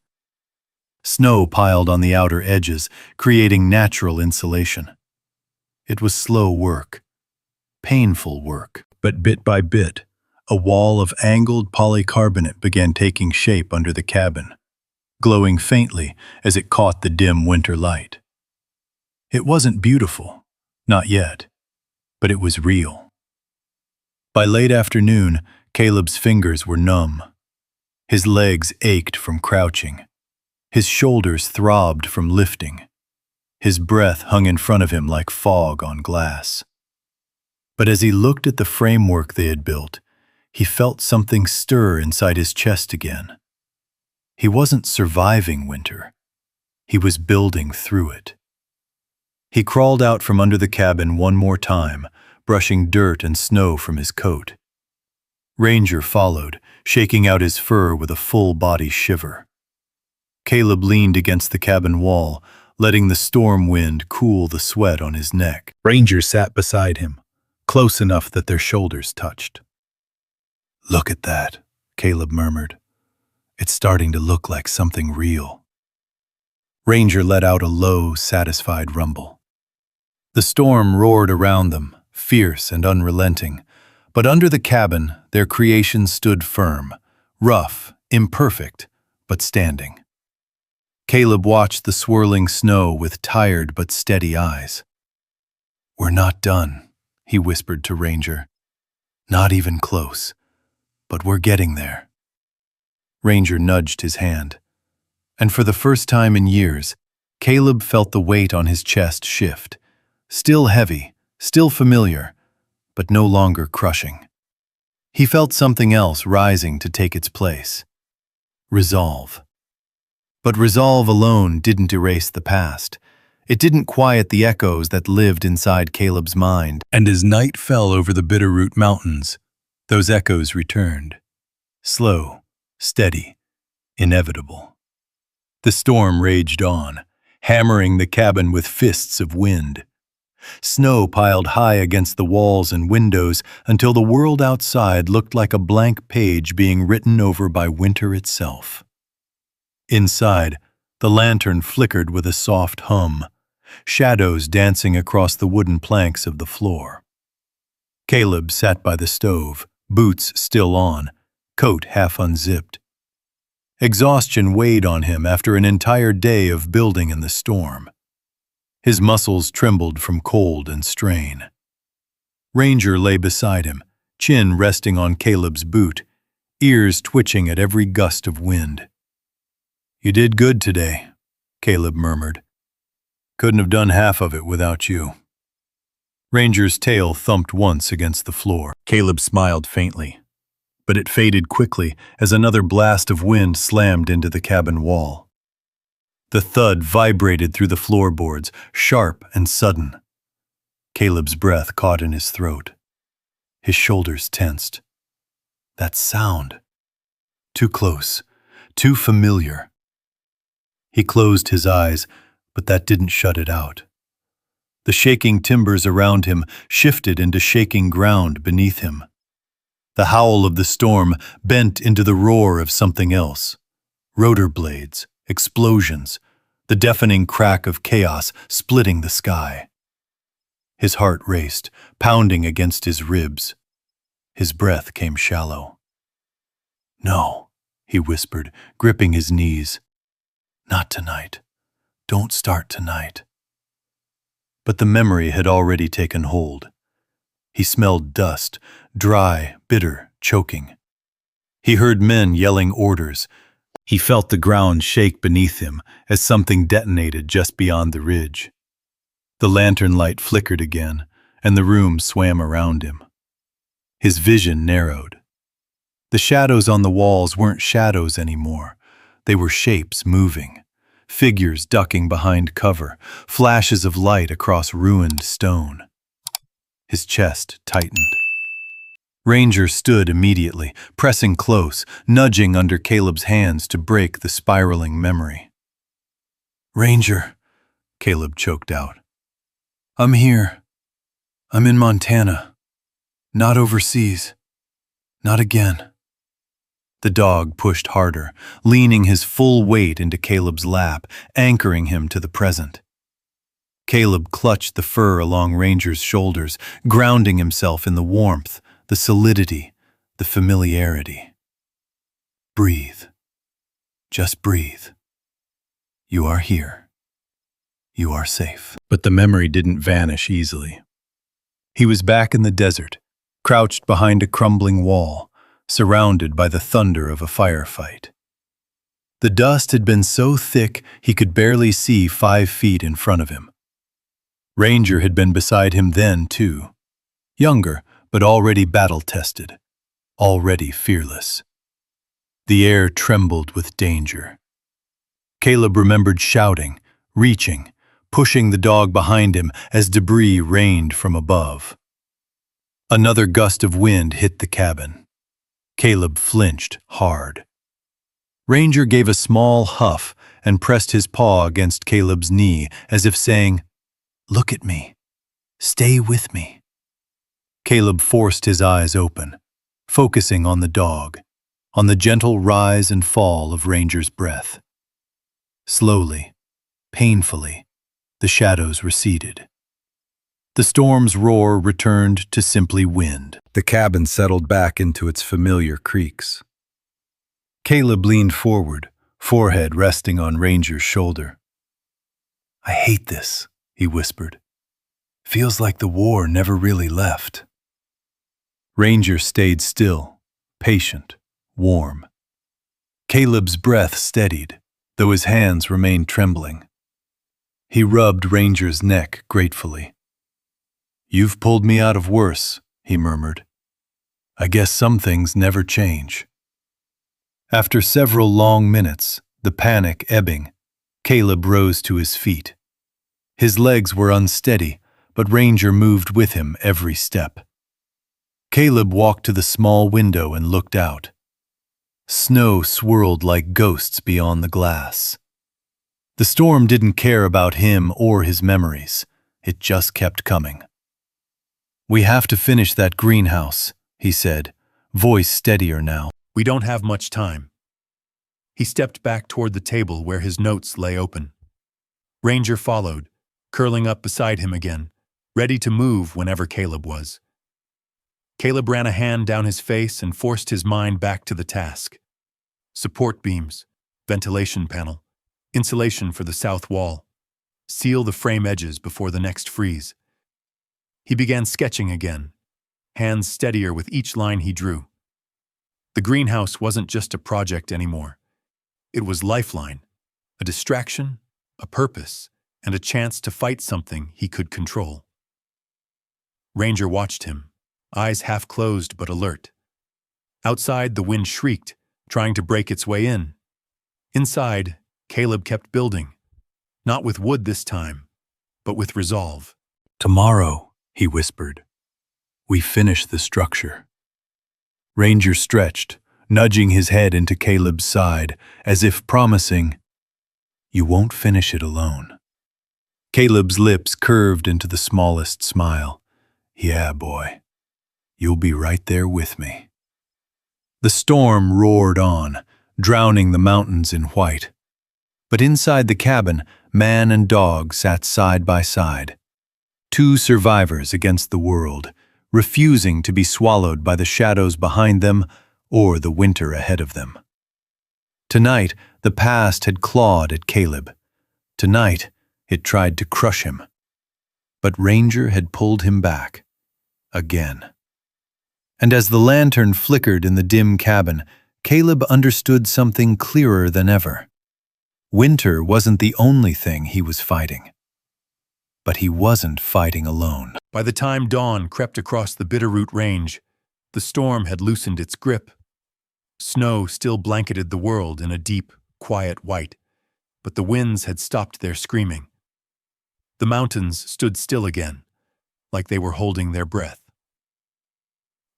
Snow piled on the outer edges, creating natural insulation. It was slow work, painful work, but bit by bit, a wall of angled polycarbonate began taking shape under the cabin, glowing faintly as it caught the dim winter light. It wasn't beautiful, not yet, but it was real. By late afternoon, Caleb's fingers were numb. His legs ached from crouching. His shoulders throbbed from lifting. His breath hung in front of him like fog on glass. But as he looked at the framework they had built, he felt something stir inside his chest again. He wasn't surviving winter. He was building through it. He crawled out from under the cabin one more time, brushing dirt and snow from his coat. Ranger followed, shaking out his fur with a full-body shiver. Caleb leaned against the cabin wall, letting the storm wind cool the sweat on his neck. Ranger sat beside him, close enough that their shoulders touched. "Look at that," Caleb murmured. "It's starting to look like something real." Ranger let out a low, satisfied rumble. The storm roared around them, fierce and unrelenting, but under the cabin, their creation stood firm, rough, imperfect, but standing. Caleb watched the swirling snow with tired but steady eyes. "We're not done," he whispered to Ranger. "Not even close, but we're getting there." Ranger nudged his hand, and for the first time in years, Caleb felt the weight on his chest shift, still heavy, still familiar, but no longer crushing. He felt something else rising to take its place. Resolve. But resolve alone didn't erase the past. It didn't quiet the echoes that lived inside Caleb's mind. And as night fell over the Bitterroot Mountains, those echoes returned. Slow, steady, inevitable. The storm raged on, hammering the cabin with fists of wind. Snow piled high against the walls and windows until the world outside looked like a blank page being written over by winter itself. Inside, the lantern flickered with a soft hum, shadows dancing across the wooden planks of the floor. Caleb sat by the stove, boots still on, coat half unzipped. Exhaustion weighed on him after an entire day of building in the storm. His muscles trembled from cold and strain. Ranger lay beside him, chin resting on Caleb's boot, ears twitching at every gust of wind. "You did good today," Caleb murmured. "Couldn't have done half of it without you." Ranger's tail thumped once against the floor. Caleb smiled faintly, but it faded quickly as another blast of wind slammed into the cabin wall. The thud vibrated through the floorboards, sharp and sudden. Caleb's breath caught in his throat. His shoulders tensed. That sound. Too close, too familiar. He closed his eyes, but that didn't shut it out. The shaking timbers around him shifted into shaking ground beneath him. The howl of the storm bent into the roar of something else. Rotor blades, explosions, the deafening crack of chaos splitting the sky. His heart raced, pounding against his ribs. His breath came shallow. "No," he whispered, gripping his knees. "Not tonight. Don't start tonight." But the memory had already taken hold. He smelled dust, dry, bitter, choking. He heard men yelling orders. He felt the ground shake beneath him as something detonated just beyond the ridge. The lantern light flickered again, and the room swam around him. His vision narrowed. The shadows on the walls weren't shadows anymore. They were shapes moving, figures ducking behind cover, flashes of light across ruined stone. His chest tightened. Ranger stood immediately, pressing close, nudging under Caleb's hands to break the spiraling memory. "Ranger," Caleb choked out. "I'm here. I'm in Montana. Not overseas. Not again." The dog pushed harder, leaning his full weight into Caleb's lap, anchoring him to the present. Caleb clutched the fur along Ranger's shoulders, grounding himself in the warmth, the solidity, the familiarity. "Breathe. Just breathe. You are here. You are safe." But the memory didn't vanish easily. He was back in the desert, crouched behind a crumbling wall, surrounded by the thunder of a firefight. The dust had been so thick he could barely see 5 feet in front of him. Ranger had been beside him then, too. Younger, but already battle-tested, already fearless. The air trembled with danger. Caleb remembered shouting, reaching, pushing the dog behind him as debris rained from above. Another gust of wind hit the cabin. Caleb flinched hard. Ranger gave a small huff and pressed his paw against Caleb's knee as if saying, "Look at me. Stay with me." Caleb forced his eyes open, focusing on the dog, on the gentle rise and fall of Ranger's breath. Slowly, painfully, the shadows receded. The storm's roar returned to simply wind. The cabin settled back into its familiar creaks. Caleb leaned forward, forehead resting on Ranger's shoulder. "I hate this," he whispered. "Feels like the war never really left." Ranger stayed still, patient, warm. Caleb's breath steadied, though his hands remained trembling. He rubbed Ranger's neck gratefully. "You've pulled me out of worse," he murmured. "I guess some things never change." After several long minutes, the panic ebbing, Caleb rose to his feet. His legs were unsteady, but Ranger moved with him every step. Caleb walked to the small window and looked out. Snow swirled like ghosts beyond the glass. The storm didn't care about him or his memories. It just kept coming. "We have to finish that greenhouse," he said, voice steadier now. "We don't have much time." He stepped back toward the table where his notes lay open. Ranger followed, curling up beside him again, ready to move whenever Caleb was. Caleb ran a hand down his face and forced his mind back to the task. Support beams, ventilation panel, insulation for the south wall. Seal the frame edges before the next freeze. He began sketching again, hands steadier with each line he drew. The greenhouse wasn't just a project anymore. It was lifeline, a distraction, a purpose, and a chance to fight something he could control. Ranger watched him, eyes half closed but alert. Outside, the wind shrieked, trying to break its way in. Inside, Caleb kept building, not with wood this time, but with resolve. "Tomorrow," he whispered, "we finish the structure." Ranger stretched, nudging his head into Caleb's side, as if promising, "You won't finish it alone." Caleb's lips curved into the smallest smile. "Yeah, boy. You'll be right there with me." The storm roared on, drowning the mountains in white. But inside the cabin, man and dog sat side by side. Two survivors against the world, refusing to be swallowed by the shadows behind them or the winter ahead of them. Tonight, the past had clawed at Caleb. Tonight, it tried to crush him. But Ranger had pulled him back. Again. And as the lantern flickered in the dim cabin, Caleb understood something clearer than ever. Winter wasn't the only thing he was fighting. But he wasn't fighting alone. By the time dawn crept across the Bitterroot Range, the storm had loosened its grip. Snow still blanketed the world in a deep, quiet white, but the winds had stopped their screaming. The mountains stood still again, like they were holding their breath.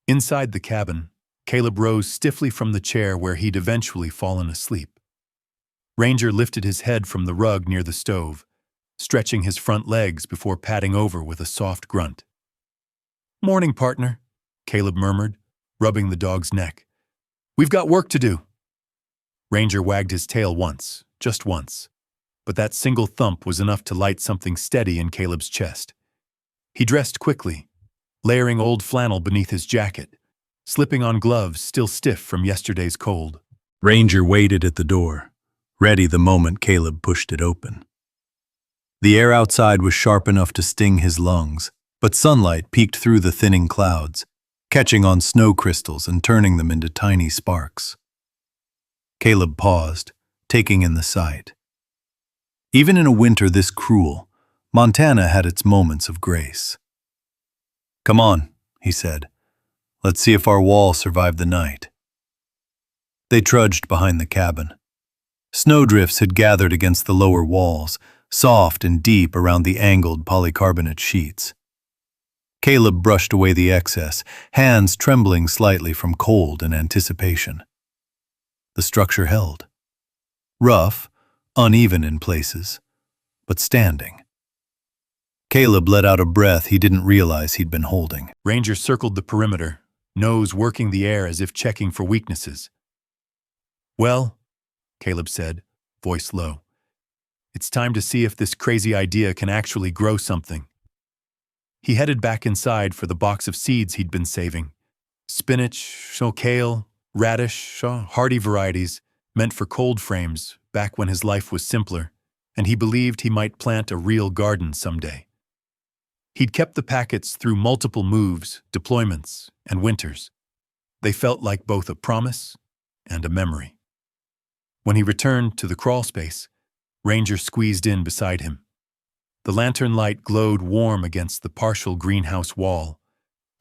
Inside the cabin, Caleb rose stiffly from the chair where he'd eventually fallen asleep. Ranger lifted his head from the rug near the stove, stretching his front legs before padding over with a soft grunt. "Morning, partner," Caleb murmured, rubbing the dog's neck. "We've got work to do." Ranger wagged his tail once, just once, but that single thump was enough to light something steady in Caleb's chest. He dressed quickly, layering old flannel beneath his jacket, slipping on gloves still stiff from yesterday's cold. Ranger waited at the door, ready the moment Caleb pushed it open. The air outside was sharp enough to sting his lungs, but sunlight peeked through the thinning clouds, catching on snow crystals and turning them into tiny sparks. Caleb paused, taking in the sight. Even in a winter this cruel, Montana had its moments of grace. "Come on," he said. "Let's see if our wall survived the night." They trudged behind the cabin. Snowdrifts had gathered against the lower walls, soft and deep around the angled polycarbonate sheets. Caleb brushed away the excess, hands trembling slightly from cold and anticipation. The structure held. Rough, uneven in places, but standing. Caleb let out a breath he didn't realize he'd been holding. Ranger circled the perimeter, nose working the air as if checking for weaknesses. "Well," Caleb said, voice low, "it's time to see if this crazy idea can actually grow something." He headed back inside for the box of seeds he'd been saving. Spinach, kale, radish, hardy varieties, meant for cold frames back when his life was simpler, and he believed he might plant a real garden someday. He'd kept the packets through multiple moves, deployments, and winters. They felt like both a promise and a memory. When he returned to the crawl space, Ranger squeezed in beside him. The lantern light glowed warm against the partial greenhouse wall,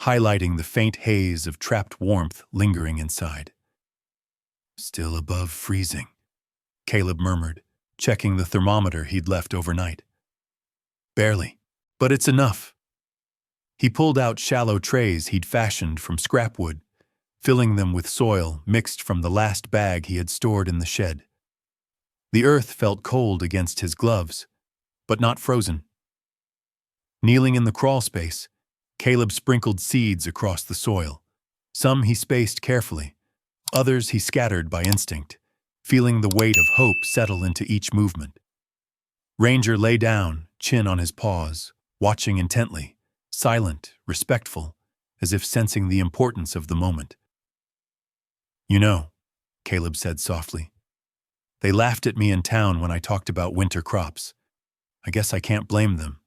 highlighting the faint haze of trapped warmth lingering inside. "Still above freezing," Caleb murmured, checking the thermometer he'd left overnight. "Barely, but it's enough." He pulled out shallow trays he'd fashioned from scrap wood, filling them with soil mixed from the last bag he had stored in the shed. The earth felt cold against his gloves, but not frozen. Kneeling in the crawl space, Caleb sprinkled seeds across the soil. Some he spaced carefully, others he scattered by instinct, feeling the weight of hope settle into each movement. Ranger lay down, chin on his paws, watching intently, silent, respectful, as if sensing the importance of the moment. "You know," Caleb said softly, "they laughed at me in town when I talked about winter crops. I guess I can't blame them.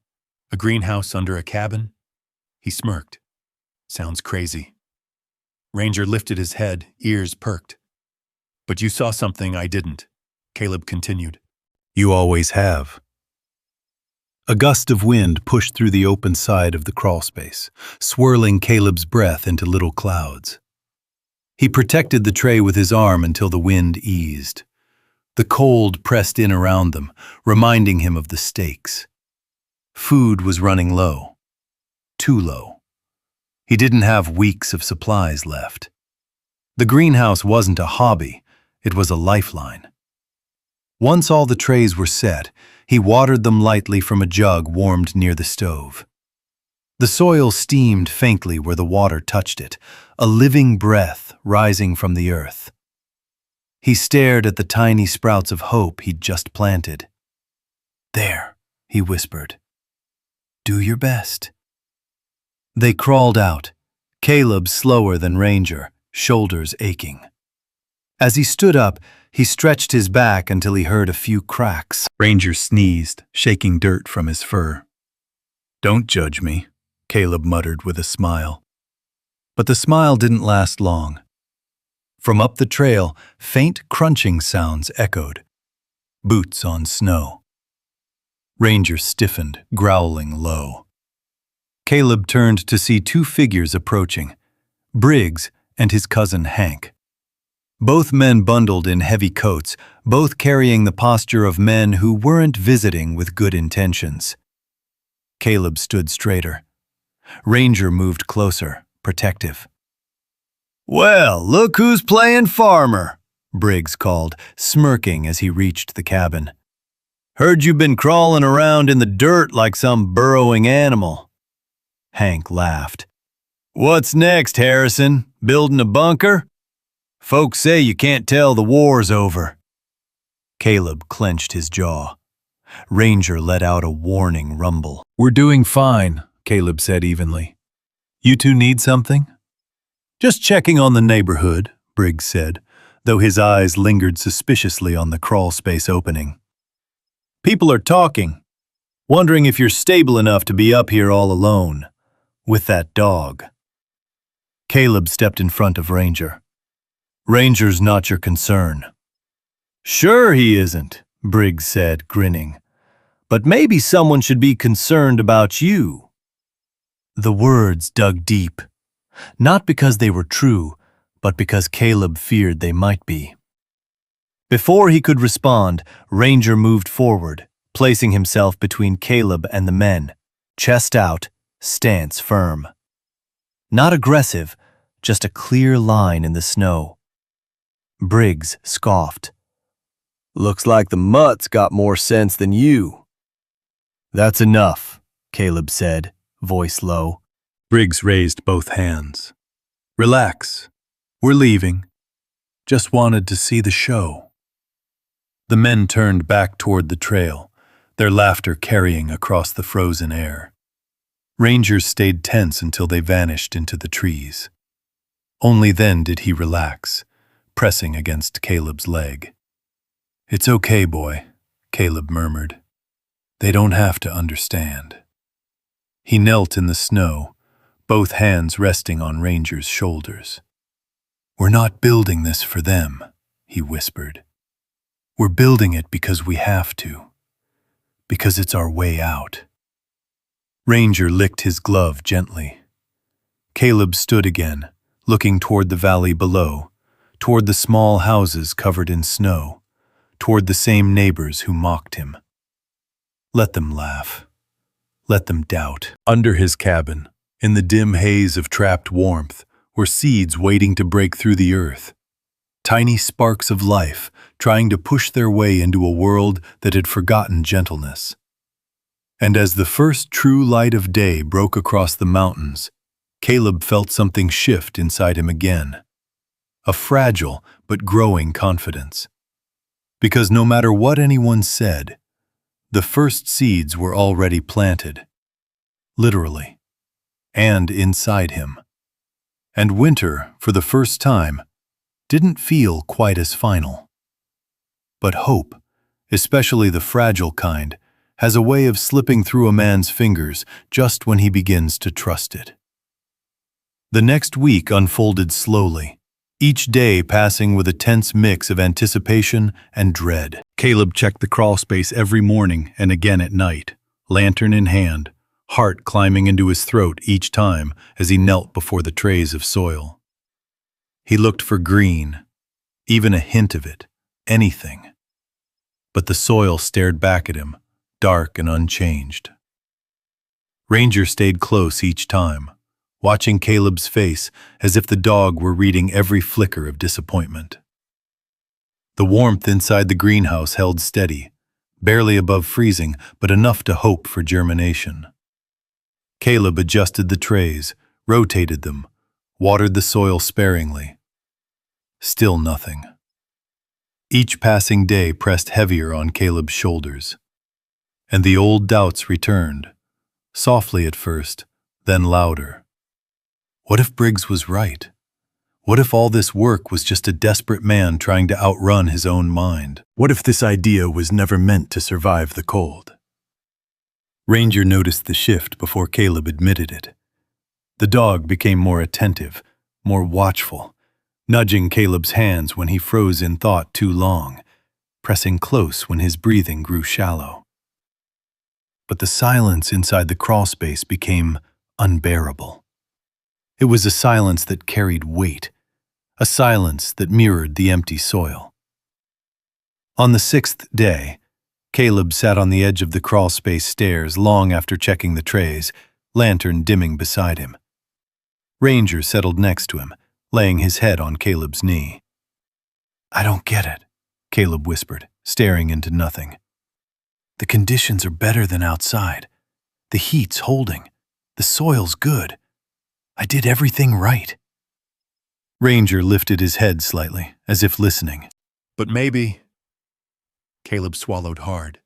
A greenhouse under a cabin?" He smirked. Sounds crazy. Ranger lifted his head, ears perked. But you saw something I didn't, Caleb continued. You always have. A gust of wind pushed through the open side of the crawlspace, swirling Caleb's breath into little clouds. He protected the tray with his arm until the wind eased. The cold pressed in around them, reminding him of the stakes. Food was running low. Too low. He didn't have weeks of supplies left. The greenhouse wasn't a hobby, it was a lifeline. Once all the trays were set, he watered them lightly from a jug warmed near the stove. The soil steamed faintly where the water touched it, a living breath rising from the earth. He stared at the tiny sprouts of hope he'd just planted. "There," he whispered. "Do your best." They crawled out, Caleb slower than Ranger, shoulders aching. As he stood up, he stretched his back until he heard a few cracks. Ranger sneezed, shaking dirt from his fur. "Don't judge me," Caleb muttered with a smile. But the smile didn't last long. From up the trail, faint crunching sounds echoed. Boots on snow. Ranger stiffened, growling low. Caleb turned to see two figures approaching, Briggs and his cousin Hank. Both men bundled in heavy coats, both carrying the posture of men who weren't visiting with good intentions. Caleb stood straighter. Ranger moved closer, protective. "Well, look who's playing farmer," Briggs called, smirking as he reached the cabin. "Heard you've been crawling around in the dirt like some burrowing animal." Hank laughed. "What's next, Harrison? Building a bunker? Folks say you can't tell the war's over." Caleb clenched his jaw. Ranger let out a warning rumble. "We're doing fine," Caleb said evenly. "You two need something?" "Just checking on the neighborhood," Briggs said, though his eyes lingered suspiciously on the crawlspace opening. "People are talking, wondering if you're stable enough to be up here all alone, with that dog." Caleb stepped in front of Ranger. "Ranger's not your concern." "Sure he isn't," Briggs said, grinning. "But maybe someone should be concerned about you." The words dug deep, not because they were true, but because Caleb feared they might be. Before he could respond, Ranger moved forward, placing himself between Caleb and the men, chest out, stance firm. Not aggressive, just a clear line in the snow. Briggs scoffed. "Looks like the mutt's got more sense than you." "That's enough," Caleb said, voice low. Briggs raised both hands. "Relax. We're leaving. Just wanted to see the show." The men turned back toward the trail, their laughter carrying across the frozen air. Rangers stayed tense until they vanished into the trees. Only then did he relax, pressing against Caleb's leg. "It's okay, boy," Caleb murmured. "They don't have to understand." He knelt in the snow, both hands resting on Ranger's shoulders. "We're not building this for them," he whispered. "We're building it because we have to, because it's our way out." Ranger licked his glove gently. Caleb stood again, looking toward the valley below, toward the small houses covered in snow, toward the same neighbors who mocked him. Let them laugh. Let them doubt. Under his cabin, in the dim haze of trapped warmth, were seeds waiting to break through the earth. Tiny sparks of life trying to push their way into a world that had forgotten gentleness. And as the first true light of day broke across the mountains, Caleb felt something shift inside him again. A fragile but growing confidence. Because no matter what anyone said, the first seeds were already planted. Literally. And inside him. And winter, for the first time, didn't feel quite as final. But hope, especially the fragile kind, has a way of slipping through a man's fingers just when he begins to trust it. The next week unfolded slowly, each day passing with a tense mix of anticipation and dread. Caleb checked the crawl space every morning and again at night, lantern in hand, heart climbing into his throat each time as he knelt before the trays of soil. He looked for green, even a hint of it, anything. But the soil stared back at him, dark and unchanged. Ranger stayed close each time, watching Caleb's face as if the dog were reading every flicker of disappointment. The warmth inside the greenhouse held steady, barely above freezing, but enough to hope for germination. Caleb adjusted the trays, rotated them, watered the soil sparingly. Still nothing. Each passing day pressed heavier on Caleb's shoulders, and the old doubts returned, softly at first, then louder. What if Briggs was right? What if all this work was just a desperate man trying to outrun his own mind? What if this idea was never meant to survive the cold? Ranger noticed the shift before Caleb admitted it. The dog became more attentive, more watchful, nudging Caleb's hands when he froze in thought too long, pressing close when his breathing grew shallow. But the silence inside the crawlspace became unbearable. It was a silence that carried weight, a silence that mirrored the empty soil. On the 6th day, Caleb sat on the edge of the crawlspace stairs long after checking the trays, lantern dimming beside him. Ranger settled next to him, laying his head on Caleb's knee. "I don't get it," Caleb whispered, staring into nothing. "The conditions are better than outside. The heat's holding. The soil's good. I did everything right." Ranger lifted his head slightly, as if listening. But maybe... Caleb swallowed hard.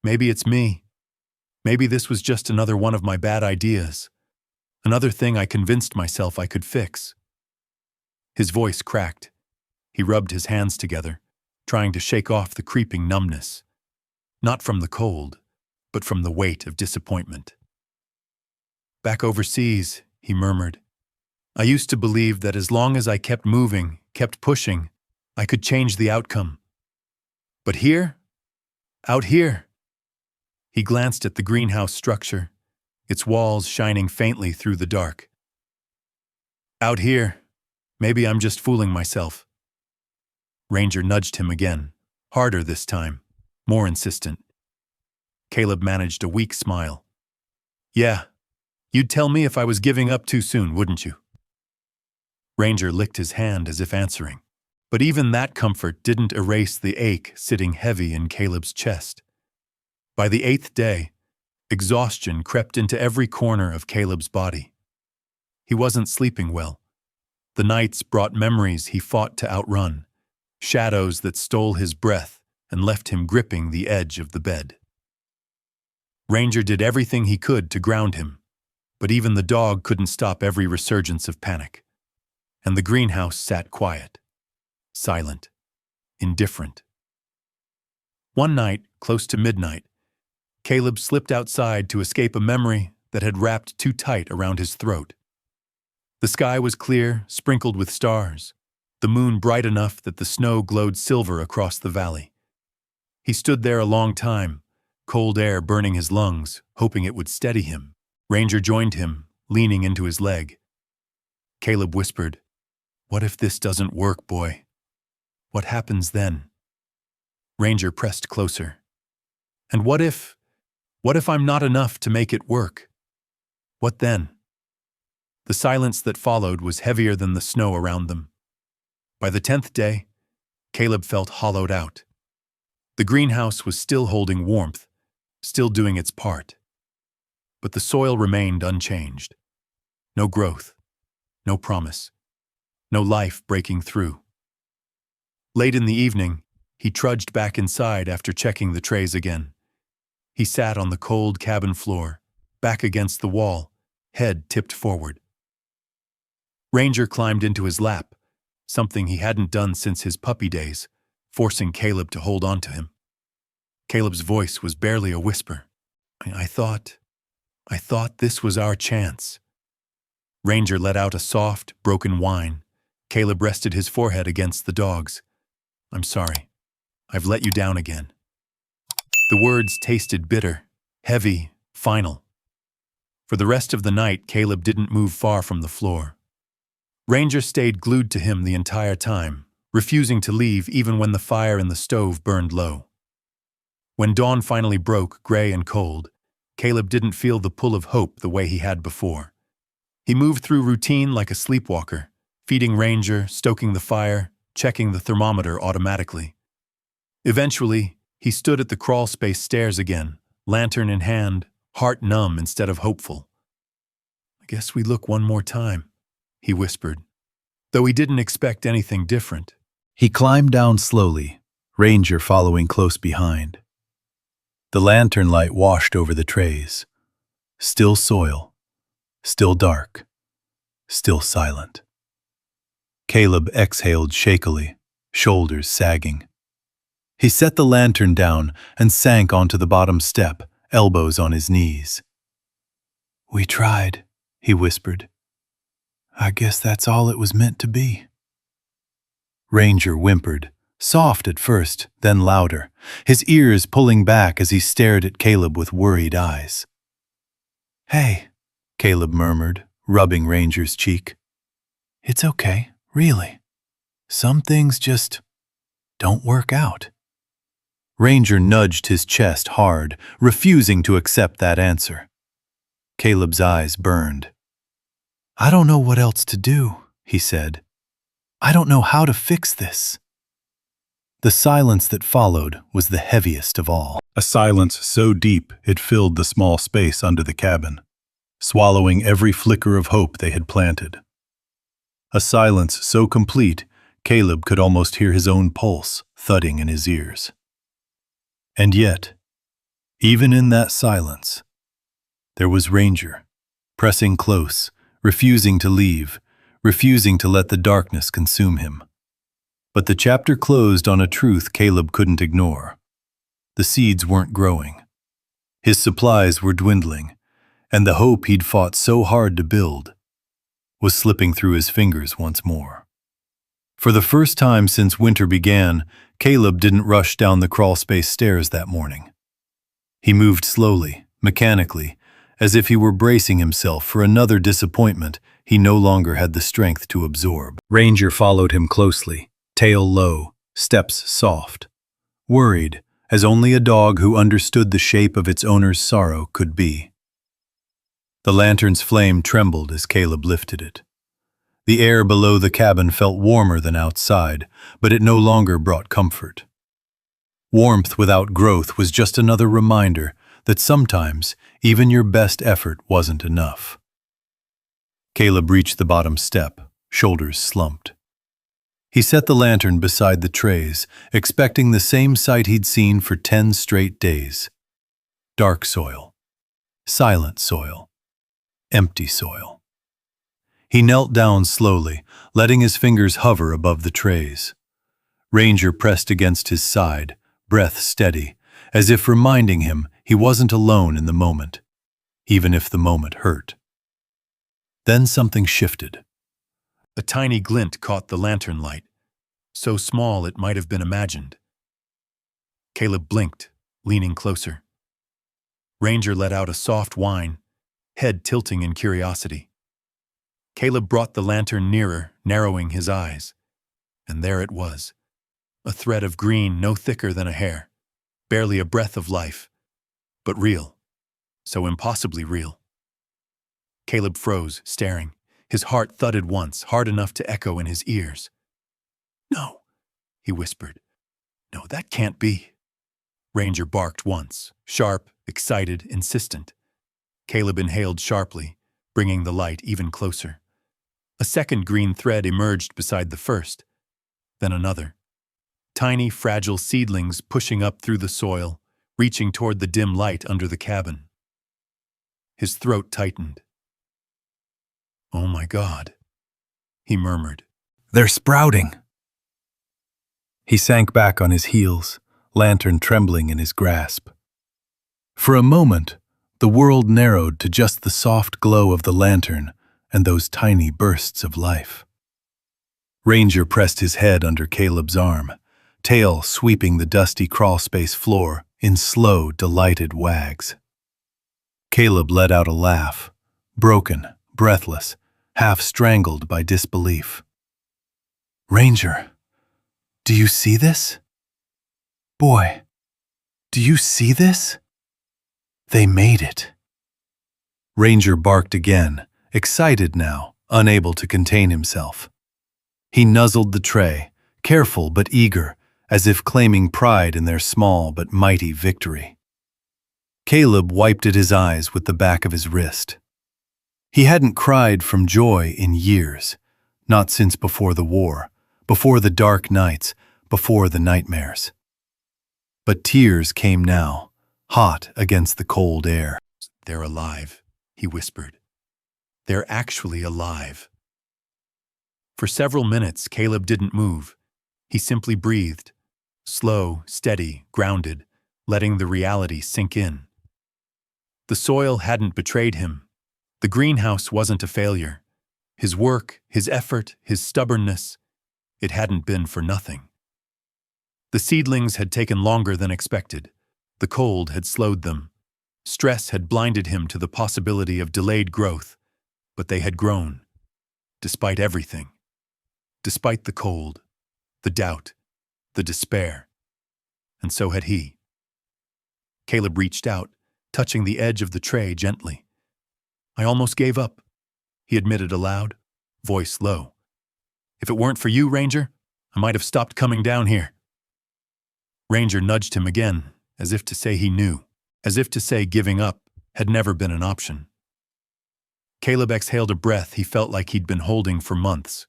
Maybe it's me. Maybe this was just another one of my bad ideas. Another thing I convinced myself I could fix. His voice cracked. He rubbed his hands together, trying to shake off the creeping numbness. Not from the cold, but from the weight of disappointment. "Back overseas," he murmured, "I used to believe that as long as I kept moving, kept pushing, I could change the outcome. But here? Out here?" He glanced at the greenhouse structure, its walls shining faintly through the dark. "Out here, maybe I'm just fooling myself." Ranger nudged him again, harder this time, more insistent. Caleb managed a weak smile. "Yeah, you'd tell me if I was giving up too soon, wouldn't you?" Ranger licked his hand as if answering. But even that comfort didn't erase the ache sitting heavy in Caleb's chest. By the 8th day, exhaustion crept into every corner of Caleb's body. He wasn't sleeping well. The nights brought memories he fought to outrun, shadows that stole his breath and left him gripping the edge of the bed. Ranger did everything he could to ground him, but even the dog couldn't stop every resurgence of panic. And the greenhouse sat quiet. Silent, indifferent. One night, close to midnight, Caleb slipped outside to escape a memory that had wrapped too tight around his throat. The sky was clear, sprinkled with stars, the moon bright enough that the snow glowed silver across the valley. He stood there a long time, cold air burning his lungs, hoping it would steady him. Ranger joined him, leaning into his leg. Caleb whispered, "What if this doesn't work, boy? What happens then?" Ranger pressed closer. "And what if I'm not enough to make it work? What then?" The silence that followed was heavier than the snow around them. By the 10th day, Caleb felt hollowed out. The greenhouse was still holding warmth, still doing its part. But the soil remained unchanged. No growth, no promise, no life breaking through. Late in the evening, he trudged back inside after checking the trays again. He sat on the cold cabin floor, back against the wall, head tipped forward. Ranger climbed into his lap, something he hadn't done since his puppy days, forcing Caleb to hold on to him. Caleb's voice was barely a whisper. I thought this was our chance." Ranger let out a soft, broken whine. Caleb rested his forehead against the dog's. "I'm sorry. I've let you down again." The words tasted bitter, heavy, final. For the rest of the night, Caleb didn't move far from the floor. Ranger stayed glued to him the entire time, refusing to leave even when the fire in the stove burned low. When dawn finally broke, gray and cold, Caleb didn't feel the pull of hope the way he had before. He moved through routine like a sleepwalker, feeding Ranger, stoking the fire, checking the thermometer automatically. Eventually, he stood at the crawlspace stairs again, lantern in hand, heart numb instead of hopeful. "I guess we look one more time," he whispered, though he didn't expect anything different. He climbed down slowly, Ranger following close behind. The lantern light washed over the trays. Still soil, still dark, still silent. Caleb exhaled shakily, shoulders sagging. He set the lantern down and sank onto the bottom step, elbows on his knees. "We tried," he whispered. "I guess that's all it was meant to be." Ranger whimpered, soft at first, then louder, his ears pulling back as he stared at Caleb with worried eyes. "Hey," Caleb murmured, rubbing Ranger's cheek. "It's okay, really. Some things just don't work out." Ranger nudged his chest hard, refusing to accept that answer. Caleb's eyes burned. "I don't know what else to do," he said. "I don't know how to fix this." The silence that followed was the heaviest of all. A silence so deep it filled the small space under the cabin, swallowing every flicker of hope they had planted. A silence so complete, Caleb could almost hear his own pulse thudding in his ears. And yet, even in that silence, there was Ranger, pressing close, refusing to leave, refusing to let the darkness consume him. But the chapter closed on a truth Caleb couldn't ignore. The seeds weren't growing. His supplies were dwindling, and the hope he'd fought so hard to build was slipping through his fingers once more. For the first time since winter began, Caleb didn't rush down the crawlspace stairs that morning. He moved slowly, mechanically, as if he were bracing himself for another disappointment he no longer had the strength to absorb. Ranger followed him closely, tail low, steps soft, worried as only a dog who understood the shape of its owner's sorrow could be. The lantern's flame trembled as Caleb lifted it. The air below the cabin felt warmer than outside, but it no longer brought comfort. Warmth without growth was just another reminder that sometimes even your best effort wasn't enough. Caleb reached the bottom step, shoulders slumped. He set the lantern beside the trays, expecting the same sight he'd seen for 10 straight days. Dark soil, silent soil, empty soil. He knelt down slowly, letting his fingers hover above the trays. Ranger pressed against his side, breath steady, as if reminding him he wasn't alone in the moment, even if the moment hurt. Then something shifted. A tiny glint caught the lantern light, so small it might have been imagined. Caleb blinked, leaning closer. Ranger let out a soft whine, head tilting in curiosity. Caleb brought the lantern nearer, narrowing his eyes. And there it was, a thread of green no thicker than a hair, barely a breath of life, but real, so impossibly real. Caleb froze, staring. His heart thudded once, hard enough to echo in his ears. "No," he whispered. "No, that can't be." Ranger barked once, sharp, excited, insistent. Caleb inhaled sharply, bringing the light even closer. A second green thread emerged beside the first, then another. Tiny, fragile seedlings pushing up through the soil, reaching toward the dim light under the cabin. His throat tightened. "Oh my God," he murmured. "They're sprouting." He sank back on his heels, lantern trembling in his grasp. For a moment, the world narrowed to just the soft glow of the lantern and those tiny bursts of life. Ranger pressed his head under Caleb's arm, tail sweeping the dusty crawlspace floor in slow, delighted wags. Caleb let out a laugh, broken, breathless, half strangled by disbelief. "Ranger, do you see this? Boy, do you see this? They made it." Ranger barked again, excited now, unable to contain himself. He nuzzled the tray, careful but eager, as if claiming pride in their small but mighty victory. Caleb wiped at his eyes with the back of his wrist. He hadn't cried from joy in years, not since before the war, before the dark nights, before the nightmares. But tears came now, hot against the cold air. "They're alive," he whispered. "They're actually alive." For several minutes, Caleb didn't move. He simply breathed, slow, steady, grounded, letting the reality sink in. The soil hadn't betrayed him. The greenhouse wasn't a failure. His work, his effort, his stubbornness, it hadn't been for nothing. The seedlings had taken longer than expected. The cold had slowed them. Stress had blinded him to the possibility of delayed growth, but they had grown, despite everything. Despite the cold, the doubt, the despair. And so had he. Caleb reached out, touching the edge of the tray gently. "I almost gave up," he admitted aloud, voice low. "If it weren't for you, Ranger, I might have stopped coming down here." Ranger nudged him again, as if to say he knew, as if to say giving up had never been an option. Caleb exhaled a breath he felt like he'd been holding for months.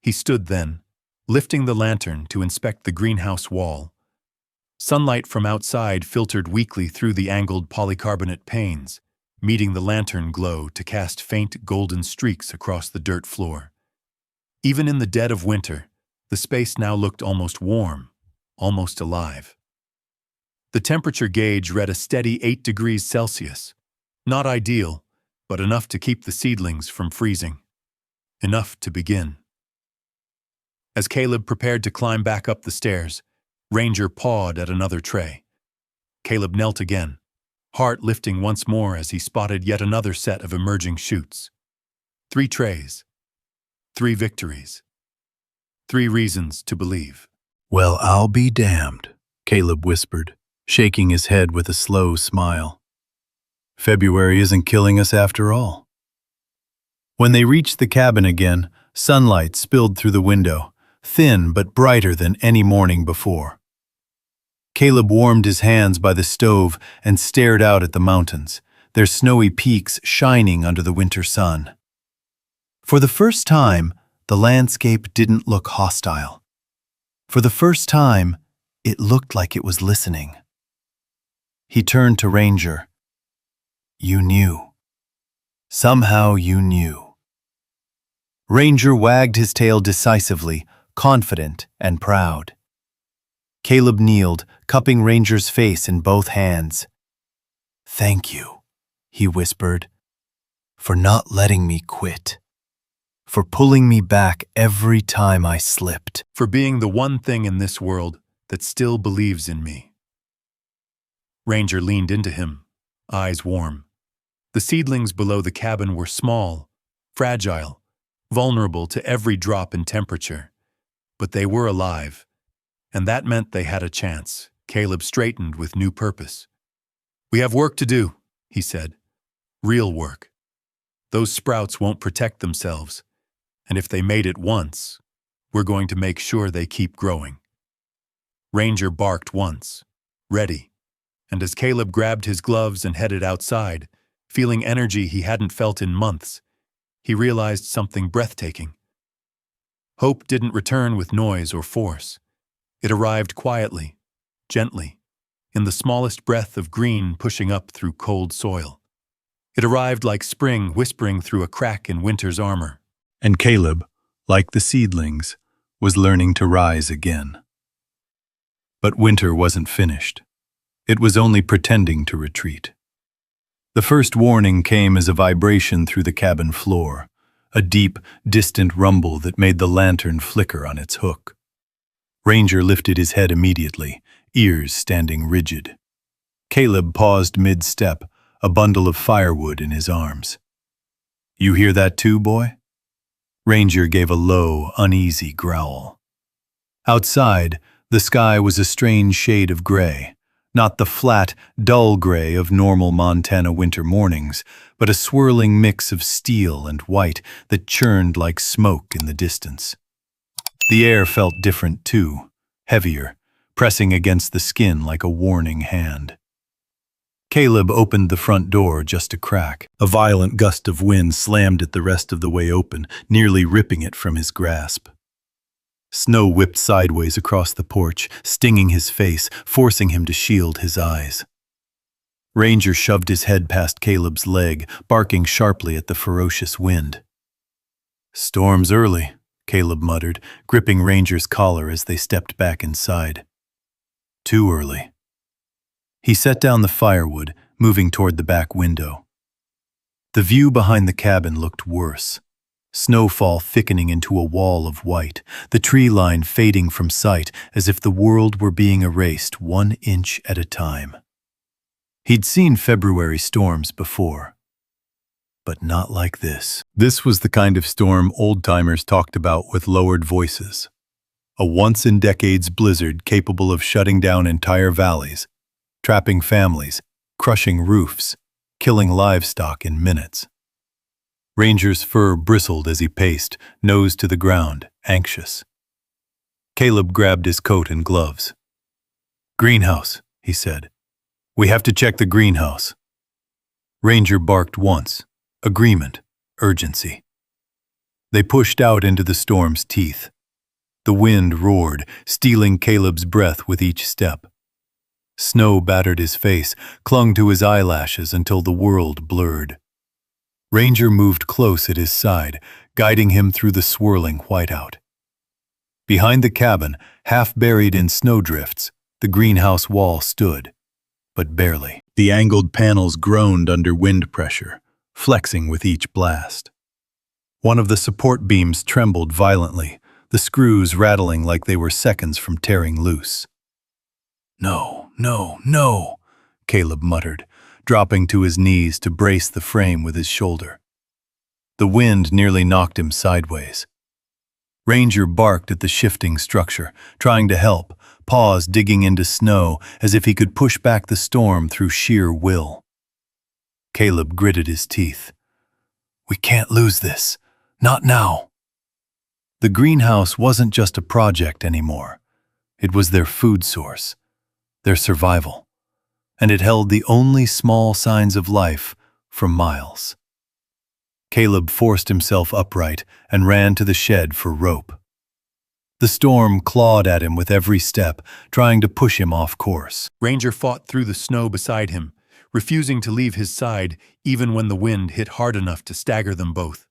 He stood then, lifting the lantern to inspect the greenhouse wall. Sunlight from outside filtered weakly through the angled polycarbonate panes, meeting the lantern glow to cast faint golden streaks across the dirt floor. Even in the dead of winter, the space now looked almost warm, almost alive. The temperature gauge read a steady 8 degrees Celsius. Not ideal, but enough to keep the seedlings from freezing. Enough to begin. As Caleb prepared to climb back up the stairs, Ranger pawed at another tray. Caleb knelt again, heart lifting once more as he spotted yet another set of emerging shoots. 3 trays. 3 victories. 3 reasons to believe. "Well, I'll be damned," Caleb whispered, shaking his head with a slow smile. "February isn't killing us after all." When they reached the cabin again, sunlight spilled through the window, thin but brighter than any morning before. Caleb warmed his hands by the stove and stared out at the mountains, their snowy peaks shining under the winter sun. For the first time, the landscape didn't look hostile. For the first time, it looked like it was listening. He turned to Ranger. "You knew. Somehow you knew." Ranger wagged his tail decisively, confident and proud. Caleb kneeled, cupping Ranger's face in both hands. "Thank you," he whispered, "for not letting me quit, for pulling me back every time I slipped, For being the one thing in this world that still believes in me." Ranger leaned into him, eyes warm. The seedlings below the cabin were small, fragile, vulnerable to every drop in temperature. But they were alive, and that meant they had a chance. Caleb straightened with new purpose. "We have work to do," he said. "Real work. Those sprouts won't protect themselves, and if they made it once, we're going to make sure they keep growing." Ranger barked once, ready, and as Caleb grabbed his gloves and headed outside, feeling energy he hadn't felt in months, he realized something breathtaking. Hope didn't return with noise or force. It arrived quietly, gently, in the smallest breath of green pushing up through cold soil. It arrived like spring whispering through a crack in winter's armor. And Caleb, like the seedlings, was learning to rise again. But winter wasn't finished. It was only pretending to retreat. The first warning came as a vibration through the cabin floor, a deep, distant rumble that made the lantern flicker on its hook. Ranger lifted his head immediately, ears standing rigid. Caleb paused mid-step, a bundle of firewood in his arms. "You hear that too, boy?" Ranger gave a low, uneasy growl. Outside, the sky was a strange shade of gray, not the flat, dull gray of normal Montana winter mornings, but a swirling mix of steel and white that churned like smoke in the distance. The air felt different too, heavier, pressing against the skin like a warning hand. Caleb opened the front door just a crack. A violent gust of wind slammed it the rest of the way open, nearly ripping it from his grasp. Snow whipped sideways across the porch, stinging his face, forcing him to shield his eyes. Ranger shoved his head past Caleb's leg, barking sharply at the ferocious wind. "Storm's early," Caleb muttered, gripping Ranger's collar as they stepped back inside. "Too early." He set down the firewood, moving toward the back window. The view behind the cabin looked worse. Snowfall thickening into a wall of white, the tree line fading from sight as if the world were being erased 1 inch at a time. He'd seen February storms before, but not like this. This was the kind of storm old-timers talked about with lowered voices. A once-in-decades blizzard capable of shutting down entire valleys, trapping families, crushing roofs, killing livestock in minutes. Ranger's fur bristled as he paced, nose to the ground, anxious. Caleb grabbed his coat and gloves. "Greenhouse," he said. "We have to check the greenhouse." Ranger barked once. Agreement. Urgency. They pushed out into the storm's teeth. The wind roared, stealing Caleb's breath with each step. Snow battered his face, clung to his eyelashes until the world blurred. Ranger moved close at his side, guiding him through the swirling whiteout. Behind the cabin, half buried in snowdrifts, the greenhouse wall stood, but barely. The angled panels groaned under wind pressure, flexing with each blast. One of the support beams trembled violently, the screws rattling like they were seconds from tearing loose. "No, no, no," Caleb muttered, dropping to his knees to brace the frame with his shoulder. The wind nearly knocked him sideways. Ranger barked at the shifting structure, trying to help, paws digging into snow as if he could push back the storm through sheer will. Caleb gritted his teeth. "We can't lose this. Not now." The greenhouse wasn't just a project anymore. It was their food source, their survival, and it held the only small signs of life for miles. Caleb forced himself upright and ran to the shed for rope. The storm clawed at him with every step, trying to push him off course. Ranger fought through the snow beside him, refusing to leave his side even when the wind hit hard enough to stagger them both.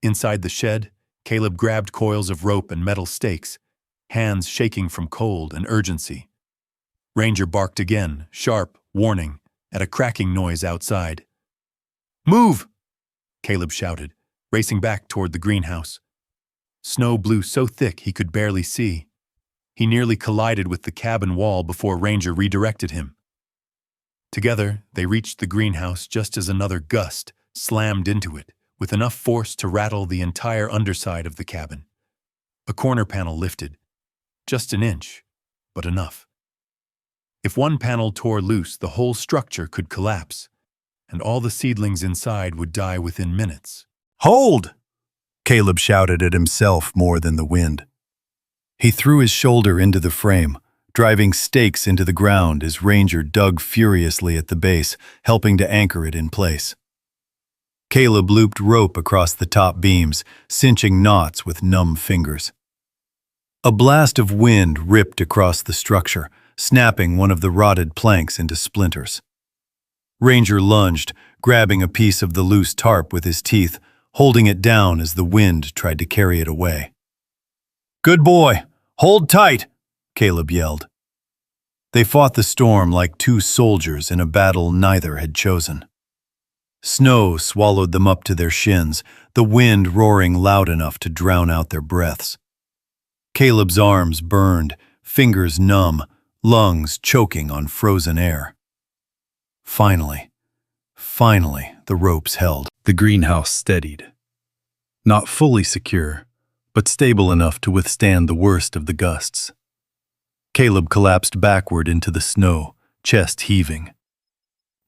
Inside the shed, Caleb grabbed coils of rope and metal stakes, hands shaking from cold and urgency. Ranger barked again, sharp, warning, at a cracking noise outside. "Move!" Caleb shouted, racing back toward the greenhouse. Snow blew so thick he could barely see. He nearly collided with the cabin wall before Ranger redirected him. Together, they reached the greenhouse just as another gust slammed into it, with enough force to rattle the entire underside of the cabin. A corner panel lifted. Just an inch, but enough. If one panel tore loose, the whole structure could collapse, and all the seedlings inside would die within minutes. "Hold!" Caleb shouted at himself more than the wind. He threw his shoulder into the frame, driving stakes into the ground as Ranger dug furiously at the base, helping to anchor it in place. Caleb looped rope across the top beams, cinching knots with numb fingers. A blast of wind ripped across the structure, snapping one of the rotted planks into splinters. Ranger lunged, grabbing a piece of the loose tarp with his teeth, holding it down as the wind tried to carry it away. "Good boy! Hold tight!" Caleb yelled. They fought the storm like two soldiers in a battle neither had chosen. Snow swallowed them up to their shins, the wind roaring loud enough to drown out their breaths. Caleb's arms burned, fingers numb, lungs choking on frozen air. Finally, the ropes held. The greenhouse steadied. Not fully secure, but stable enough to withstand the worst of the gusts. Caleb collapsed backward into the snow, chest heaving.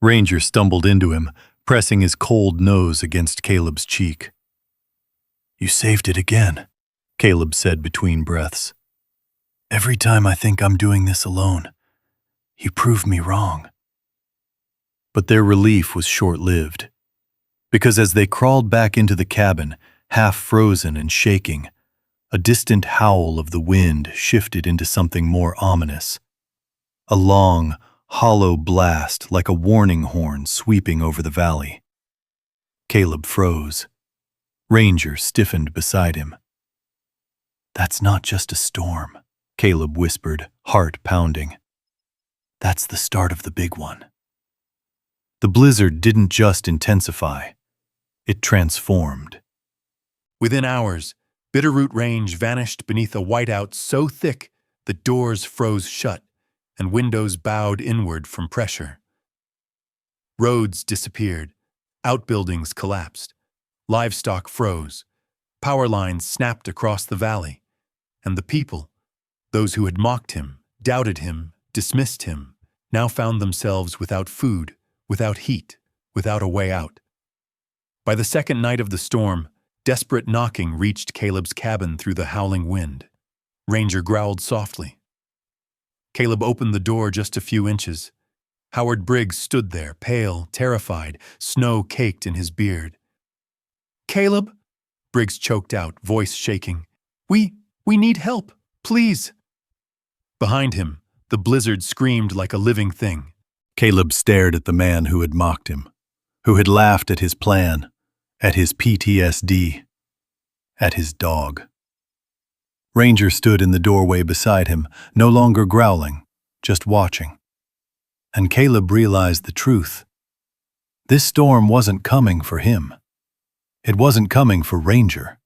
Ranger stumbled into him, pressing his cold nose against Caleb's cheek. "You saved it again," Caleb said between breaths. "Every time I think I'm doing this alone, you prove me wrong." But their relief was short-lived, because as they crawled back into the cabin, half frozen and shaking, a distant howl of the wind shifted into something more ominous. A long, hollow blast like a warning horn sweeping over the valley. Caleb froze. Ranger stiffened beside him. "That's not just a storm," Caleb whispered, heart pounding. "That's the start of the big one." The blizzard didn't just intensify, it transformed. Within hours, Bitterroot Range vanished beneath a whiteout so thick that doors froze shut and windows bowed inward from pressure. Roads disappeared, outbuildings collapsed, livestock froze, power lines snapped across the valley, and the people, those who had mocked him, doubted him, dismissed him, now found themselves without food, without heat, without a way out. By the second night of the storm, desperate knocking reached Caleb's cabin through the howling wind. Ranger growled softly. Caleb opened the door just a few inches. Howard Briggs stood there, pale, terrified, snow caked in his beard. "Caleb," Briggs choked out, voice shaking. We need help, please." Behind him, the blizzard screamed like a living thing. Caleb stared at the man who had mocked him, who had laughed at his plan, at his PTSD, at his dog. Ranger stood in the doorway beside him, no longer growling, just watching. And Caleb realized the truth. This storm wasn't coming for him. It wasn't coming for Ranger.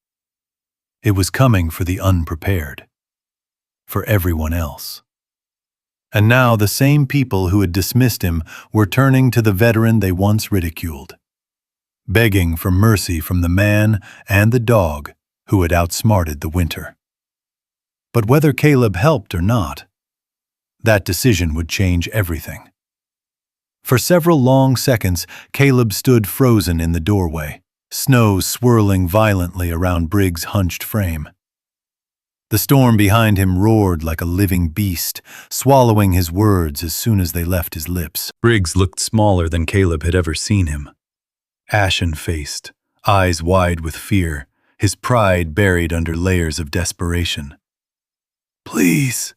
It was coming for the unprepared. For everyone else. And now the same people who had dismissed him were turning to the veteran they once ridiculed, begging for mercy from the man and the dog who had outsmarted the winter. But whether Caleb helped or not, that decision would change everything. For several long seconds, Caleb stood frozen in the doorway, snow swirling violently around Briggs' hunched frame. The storm behind him roared like a living beast, swallowing his words as soon as they left his lips. Briggs looked smaller than Caleb had ever seen him. Ashen-faced, eyes wide with fear, his pride buried under layers of desperation. "Please,"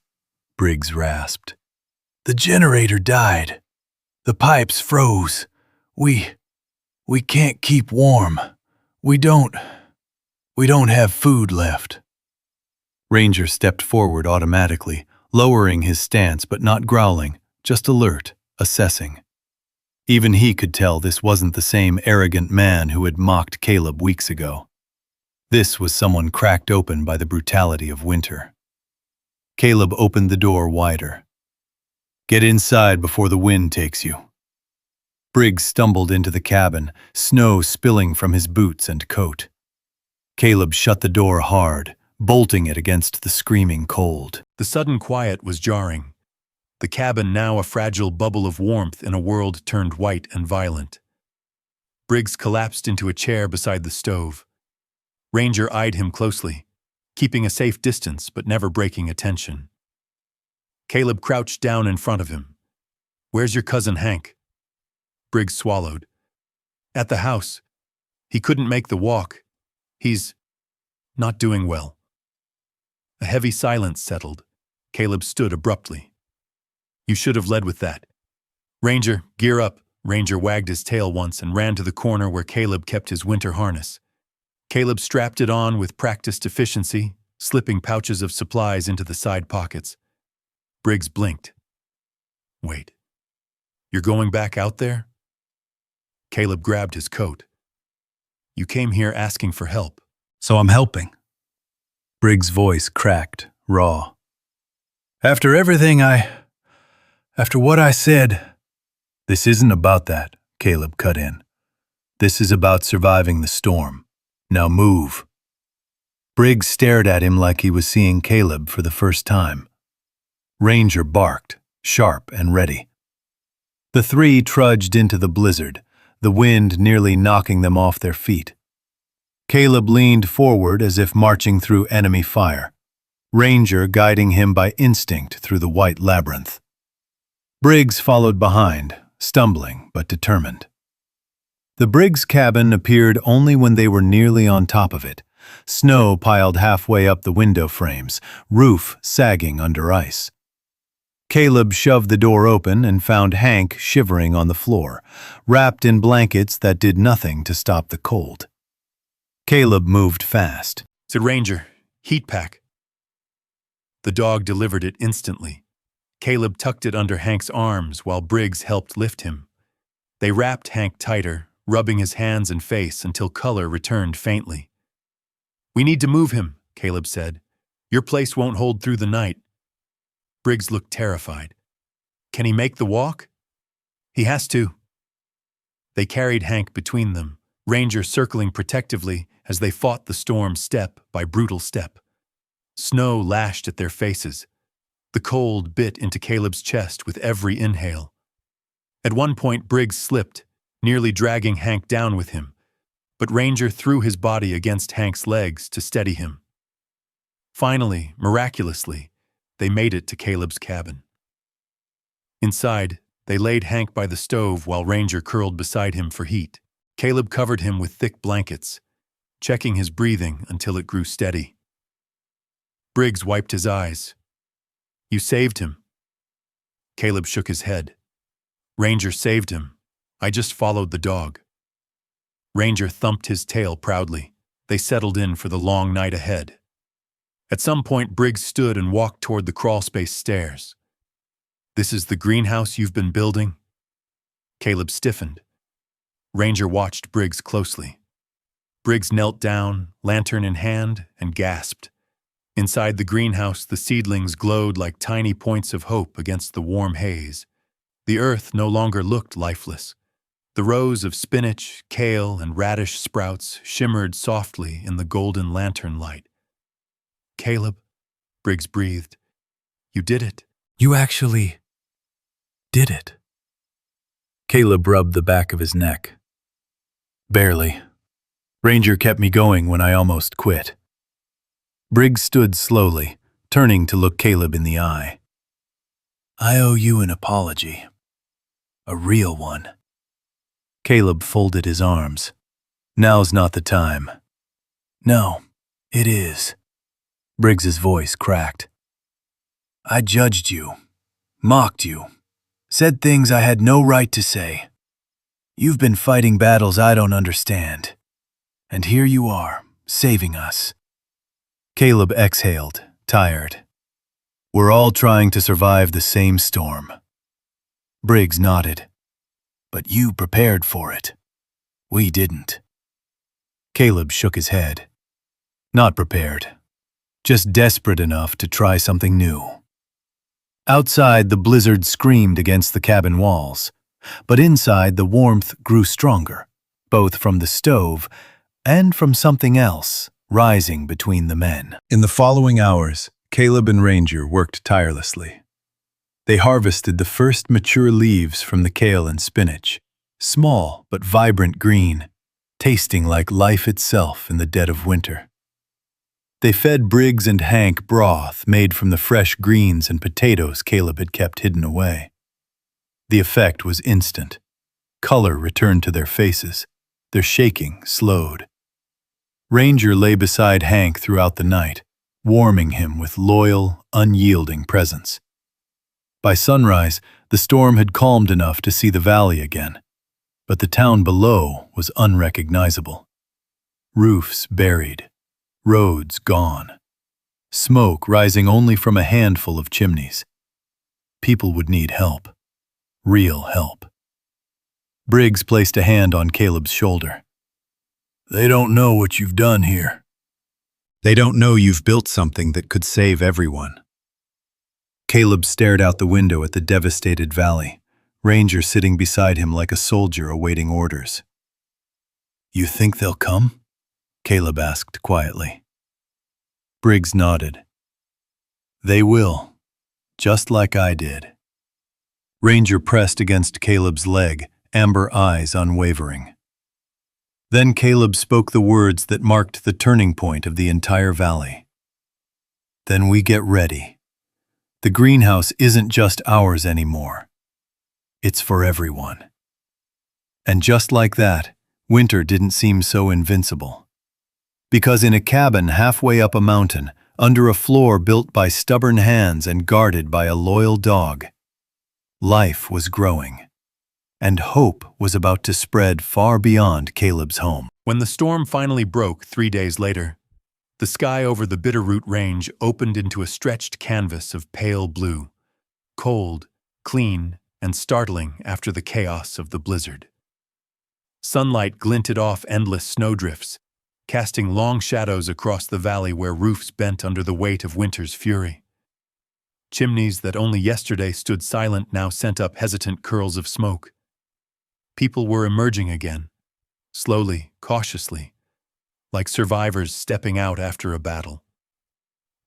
Briggs rasped. "The generator died. The pipes froze. We can't keep warm. We don't have food left." Ranger stepped forward automatically, lowering his stance but not growling, just alert, assessing. Even he could tell this wasn't the same arrogant man who had mocked Caleb weeks ago. This was someone cracked open by the brutality of winter. Caleb opened the door wider. "Get inside before the wind takes you." Briggs stumbled into the cabin, snow spilling from his boots and coat. Caleb shut the door hard, bolting it against the screaming cold. The sudden quiet was jarring. The cabin now a fragile bubble of warmth in a world turned white and violent. Briggs collapsed into a chair beside the stove. Ranger eyed him closely, keeping a safe distance but never breaking attention. Caleb crouched down in front of him. "Where's your cousin Hank?" Briggs swallowed. "At the house. He couldn't make the walk. He's not doing well." A heavy silence settled. Caleb stood abruptly. "You should have led with that. Ranger, gear up." Ranger wagged his tail once and ran to the corner where Caleb kept his winter harness. Caleb strapped it on with practiced efficiency, slipping pouches of supplies into the side pockets. Briggs blinked. "Wait. You're going back out there?" Caleb grabbed his coat. You came here asking for help. So I'm helping. Briggs' voice cracked, raw. After what I said. This isn't about that, Caleb cut in. This is about surviving the storm. Now move. Briggs stared at him like he was seeing Caleb for the first time. Ranger barked, sharp and ready. The three trudged into the blizzard, the wind nearly knocking them off their feet. Caleb leaned forward as if marching through enemy fire, Ranger guiding him by instinct through the white labyrinth. Briggs followed behind, stumbling but determined. The Briggs cabin appeared only when they were nearly on top of it, snow piled halfway up the window frames, roof sagging under ice. Caleb shoved the door open and found Hank shivering on the floor, wrapped in blankets that did nothing to stop the cold. Caleb moved fast. Said Ranger, heat pack. The dog delivered it instantly. Caleb tucked it under Hank's arms while Briggs helped lift him. They wrapped Hank tighter, rubbing his hands and face until color returned faintly. We need to move him, Caleb said. Your place won't hold through the night. Briggs looked terrified. Can he make the walk? He has to. They carried Hank between them, Ranger circling protectively as they fought the storm step by brutal step. Snow lashed at their faces. The cold bit into Caleb's chest with every inhale. At one point, Briggs slipped, nearly dragging Hank down with him, but Ranger threw his body against Hank's legs to steady him. Finally, miraculously, they made it to Caleb's cabin. Inside, they laid Hank by the stove while Ranger curled beside him for heat. Caleb covered him with thick blankets, checking his breathing until it grew steady. Briggs wiped his eyes. You saved him. Caleb shook his head. Ranger saved him. I just followed the dog. Ranger thumped his tail proudly. They settled in for the long night ahead. At some point, Briggs stood and walked toward the crawlspace stairs. This is the greenhouse you've been building? Caleb stiffened. Ranger watched Briggs closely. Briggs knelt down, lantern in hand, and gasped. Inside the greenhouse, the seedlings glowed like tiny points of hope against the warm haze. The earth no longer looked lifeless. The rows of spinach, kale, and radish sprouts shimmered softly in the golden lantern light. Caleb, Briggs breathed, you did it. You actually did it. Caleb rubbed the back of his neck. Barely. Ranger kept me going when I almost quit. Briggs stood slowly, turning to look Caleb in the eye. I owe you an apology. A real one. Caleb folded his arms. Now's not the time. No, it is. Briggs's voice cracked. I judged you, mocked you, said things I had no right to say. You've been fighting battles I don't understand. And here you are, saving us. Caleb exhaled, tired. We're all trying to survive the same storm. Briggs nodded. But you prepared for it. We didn't. Caleb shook his head. Not prepared. Just desperate enough to try something new. Outside, the blizzard screamed against the cabin walls, but inside the warmth grew stronger, both from the stove and from something else rising between the men. In the following hours, Caleb and Ranger worked tirelessly. They harvested the first mature leaves from the kale and spinach, small but vibrant green, tasting like life itself in the dead of winter. They fed Briggs and Hank broth made from the fresh greens and potatoes Caleb had kept hidden away. The effect was instant. Color returned to their faces. Their shaking slowed. Ranger lay beside Hank throughout the night, warming him with loyal, unyielding presence. By sunrise, the storm had calmed enough to see the valley again, but the town below was unrecognizable. Roofs buried, roads gone, smoke rising only from a handful of chimneys. People would need help, real help. Briggs placed a hand on Caleb's shoulder. They don't know what you've done here. They don't know you've built something that could save everyone. Caleb stared out the window at the devastated valley, Ranger sitting beside him like a soldier awaiting orders. You think they'll come? Caleb asked quietly. Briggs nodded. They will, just like I did. Ranger pressed against Caleb's leg, amber eyes unwavering. Then Caleb spoke the words that marked the turning point of the entire valley. Then we get ready. The greenhouse isn't just ours anymore. It's for everyone. And just like that, winter didn't seem so invincible. Because in a cabin halfway up a mountain, under a floor built by stubborn hands and guarded by a loyal dog, life was growing. And hope was about to spread far beyond Caleb's home. When the storm finally broke 3 days later, the sky over the Bitterroot Range opened into a stretched canvas of pale blue, cold, clean, and startling after the chaos of the blizzard. Sunlight glinted off endless snowdrifts, casting long shadows across the valley where roofs bent under the weight of winter's fury. Chimneys that only yesterday stood silent now sent up hesitant curls of smoke. People were emerging again, slowly, cautiously, like survivors stepping out after a battle.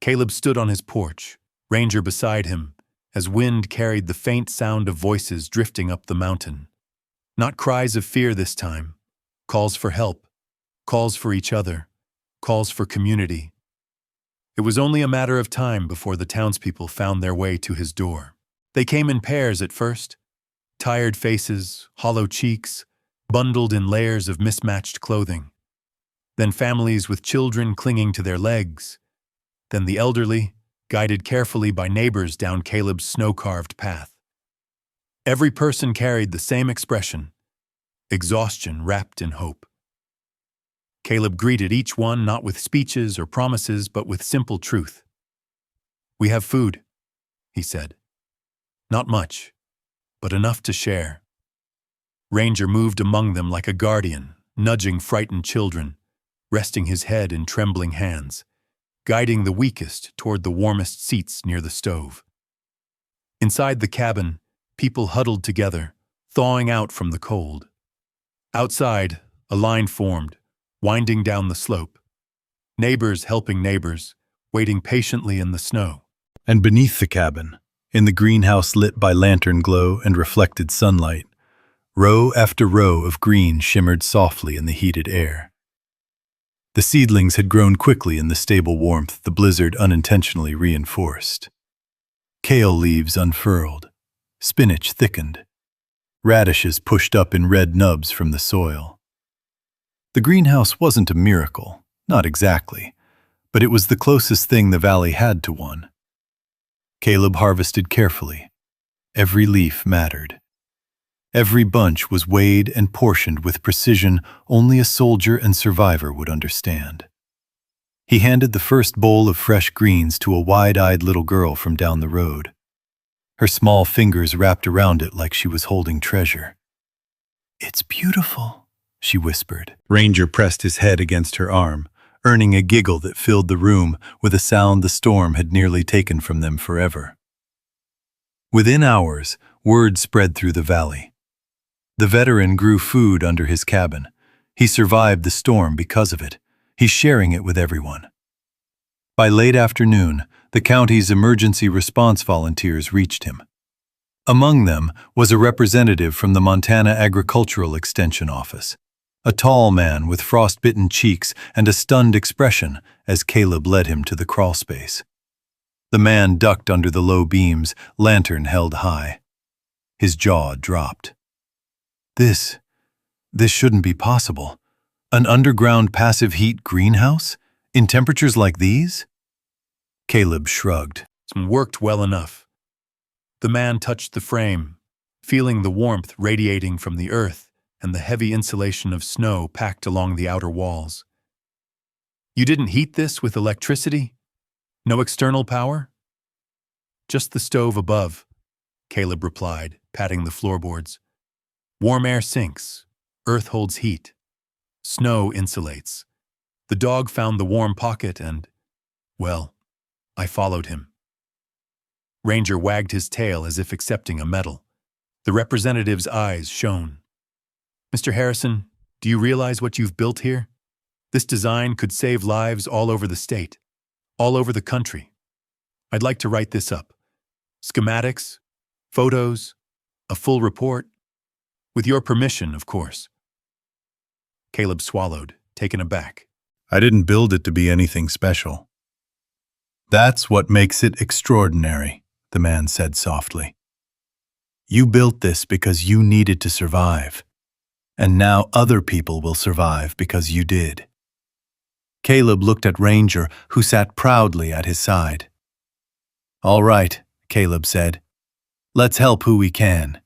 Caleb stood on his porch, Ranger beside him, as wind carried the faint sound of voices drifting up the mountain. Not cries of fear this time, calls for help, calls for each other, calls for community. It was only a matter of time before the townspeople found their way to his door. They came in pairs at first, tired faces, hollow cheeks, bundled in layers of mismatched clothing. Then families with children clinging to their legs. Then the elderly, guided carefully by neighbors down Caleb's snow-carved path. Every person carried the same expression, exhaustion wrapped in hope. Caleb greeted each one not with speeches or promises, but with simple truth. "We have food," he said. "Not much, but enough to share." Ranger moved among them like a guardian, nudging frightened children, resting his head in trembling hands, guiding the weakest toward the warmest seats near the stove. Inside the cabin, people huddled together, thawing out from the cold. Outside, a line formed, winding down the slope. Neighbors helping neighbors, waiting patiently in the snow. And beneath the cabin, in the greenhouse lit by lantern glow and reflected sunlight, row after row of green shimmered softly in the heated air. The seedlings had grown quickly in the stable warmth the blizzard unintentionally reinforced. Kale leaves unfurled, spinach thickened, radishes pushed up in red nubs from the soil. The greenhouse wasn't a miracle, not exactly, but it was the closest thing the valley had to one. Caleb harvested carefully. Every leaf mattered. Every bunch was weighed and portioned with precision only a soldier and survivor would understand. He handed the first bowl of fresh greens to a wide-eyed little girl from down the road. Her small fingers wrapped around it like she was holding treasure. "It's beautiful," she whispered. Ranger pressed his head against her arm, earning a giggle that filled the room with a sound the storm had nearly taken from them forever. Within hours, word spread through the valley. The veteran grew food under his cabin. He survived the storm because of it. He's sharing it with everyone. By late afternoon, the county's emergency response volunteers reached him. Among them was a representative from the Montana Agricultural Extension Office, a tall man with frostbitten cheeks and a stunned expression as Caleb led him to the crawlspace. The man ducked under the low beams, lantern held high. His jaw dropped. This shouldn't be possible. An underground passive heat greenhouse? In temperatures like these? Caleb shrugged. It worked well enough. The man touched the frame, feeling the warmth radiating from the earth and the heavy insulation of snow packed along the outer walls. "You didn't heat this with electricity? No external power?" "Just the stove above," Caleb replied, patting the floorboards. Warm air sinks, earth holds heat, snow insulates. The dog found the warm pocket and, well, I followed him. Ranger wagged his tail as if accepting a medal. The representative's eyes shone. Mr. Harrison, do you realize what you've built here? This design could save lives all over the state, all over the country. I'd like to write this up. Schematics, photos, a full report. With your permission, of course. Caleb swallowed, taken aback. I didn't build it to be anything special. That's what makes it extraordinary, the man said softly. You built this because you needed to survive, and now other people will survive because you did. Caleb looked at Ranger, who sat proudly at his side. All right, Caleb said. Let's help who we can.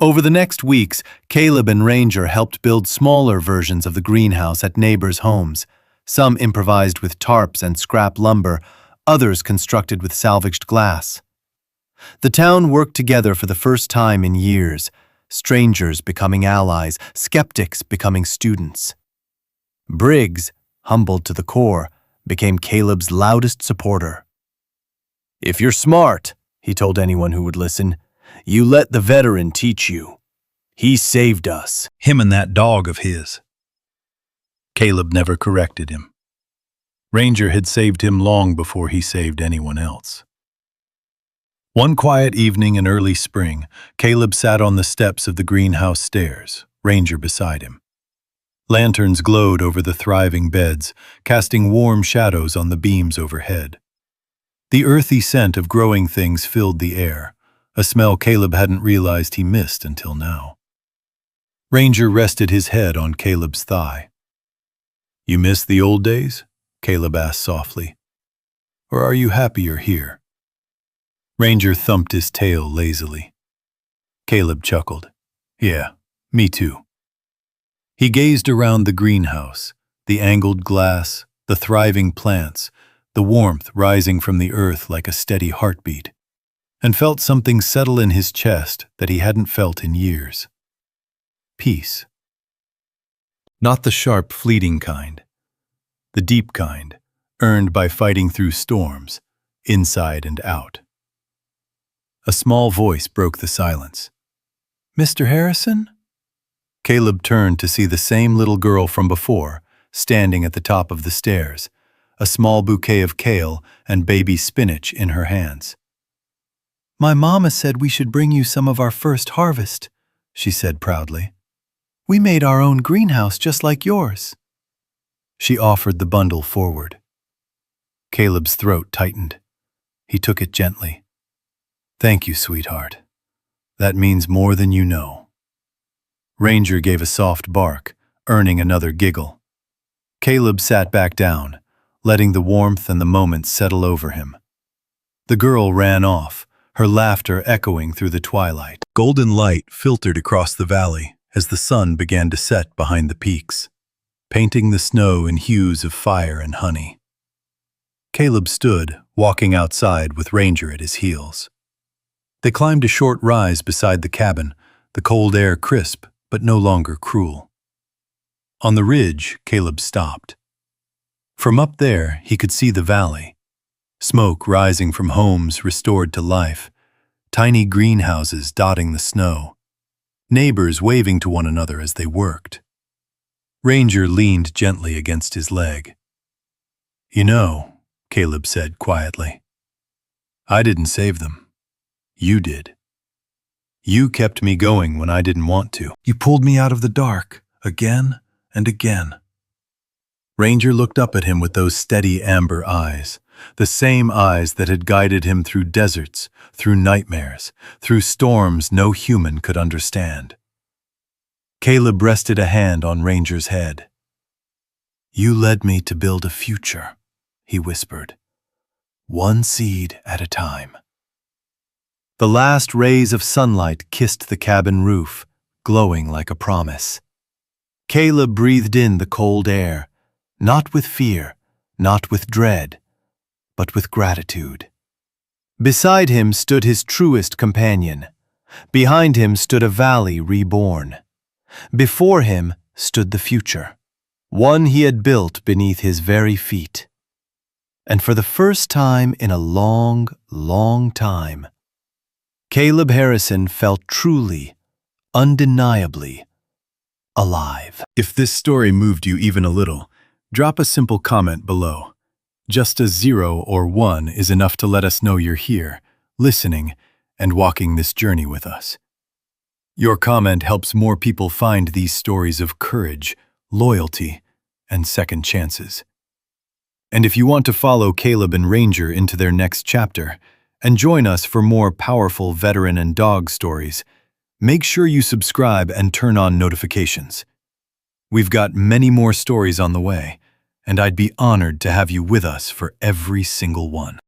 Over the next weeks, Caleb and Ranger helped build smaller versions of the greenhouse at neighbors' homes. Some improvised with tarps and scrap lumber, others constructed with salvaged glass. The town worked together for the first time in years, strangers becoming allies, skeptics becoming students. Briggs, humbled to the core, became Caleb's loudest supporter. If you're smart, he told anyone who would listen, you let the veteran teach you. He saved us. Him and that dog of his. Caleb never corrected him. Ranger had saved him long before he saved anyone else. One quiet evening in early spring, Caleb sat on the steps of the greenhouse stairs, Ranger beside him. Lanterns glowed over the thriving beds, casting warm shadows on the beams overhead. The earthy scent of growing things filled the air, a smell Caleb hadn't realized he missed until now. Ranger rested his head on Caleb's thigh. You miss the old days? Caleb asked softly. Or are you happier here? Ranger thumped his tail lazily. Caleb chuckled. Yeah, me too. He gazed around the greenhouse, the angled glass, the thriving plants, the warmth rising from the earth like a steady heartbeat, and felt something settle in his chest that he hadn't felt in years. Peace. Not the sharp, fleeting kind. The deep kind, earned by fighting through storms, inside and out. A small voice broke the silence. Mr. Harrison? Caleb turned to see the same little girl from before, standing at the top of the stairs, a small bouquet of kale and baby spinach in her hands. My mama said we should bring you some of our first harvest, she said proudly. We made our own greenhouse just like yours. She offered the bundle forward. Caleb's throat tightened. He took it gently. Thank you, sweetheart. That means more than you know. Ranger gave a soft bark, earning another giggle. Caleb sat back down, letting the warmth and the moment settle over him. The girl ran off, her laughter echoing through the twilight. Golden light filtered across the valley as the sun began to set behind the peaks, painting the snow in hues of fire and honey. Caleb stood, walking outside with Ranger at his heels. They climbed a short rise beside the cabin, the cold air crisp but no longer cruel. On the ridge, Caleb stopped. From up there, he could see the valley, smoke rising from homes restored to life, tiny greenhouses dotting the snow, neighbors waving to one another as they worked. Ranger leaned gently against his leg. You know, Caleb said quietly, I didn't save them. You did. You kept me going when I didn't want to. You pulled me out of the dark, again and again. Ranger looked up at him with those steady amber eyes, the same eyes that had guided him through deserts, through nightmares, through storms no human could understand. Caleb rested a hand on Ranger's head. You led me to build a future, he whispered, one seed at a time. The last rays of sunlight kissed the cabin roof, glowing like a promise. Caleb breathed in the cold air, not with fear, not with dread, but with gratitude. Beside him stood his truest companion, Behind him stood a valley reborn. Before him stood the future, one he had built beneath his very feet. And for the first time in a long, long time, Caleb Harrison felt truly, undeniably alive. If this story moved you even a little, drop a simple comment below. Just a 0 or 1 is enough to let us know you're here, listening, and walking this journey with us. Your comment helps more people find these stories of courage, loyalty, and second chances. And if you want to follow Caleb and Ranger into their next chapter, and join us for more powerful veteran and dog stories, make sure you subscribe and turn on notifications. We've got many more stories on the way, and I'd be honored to have you with us for every single one.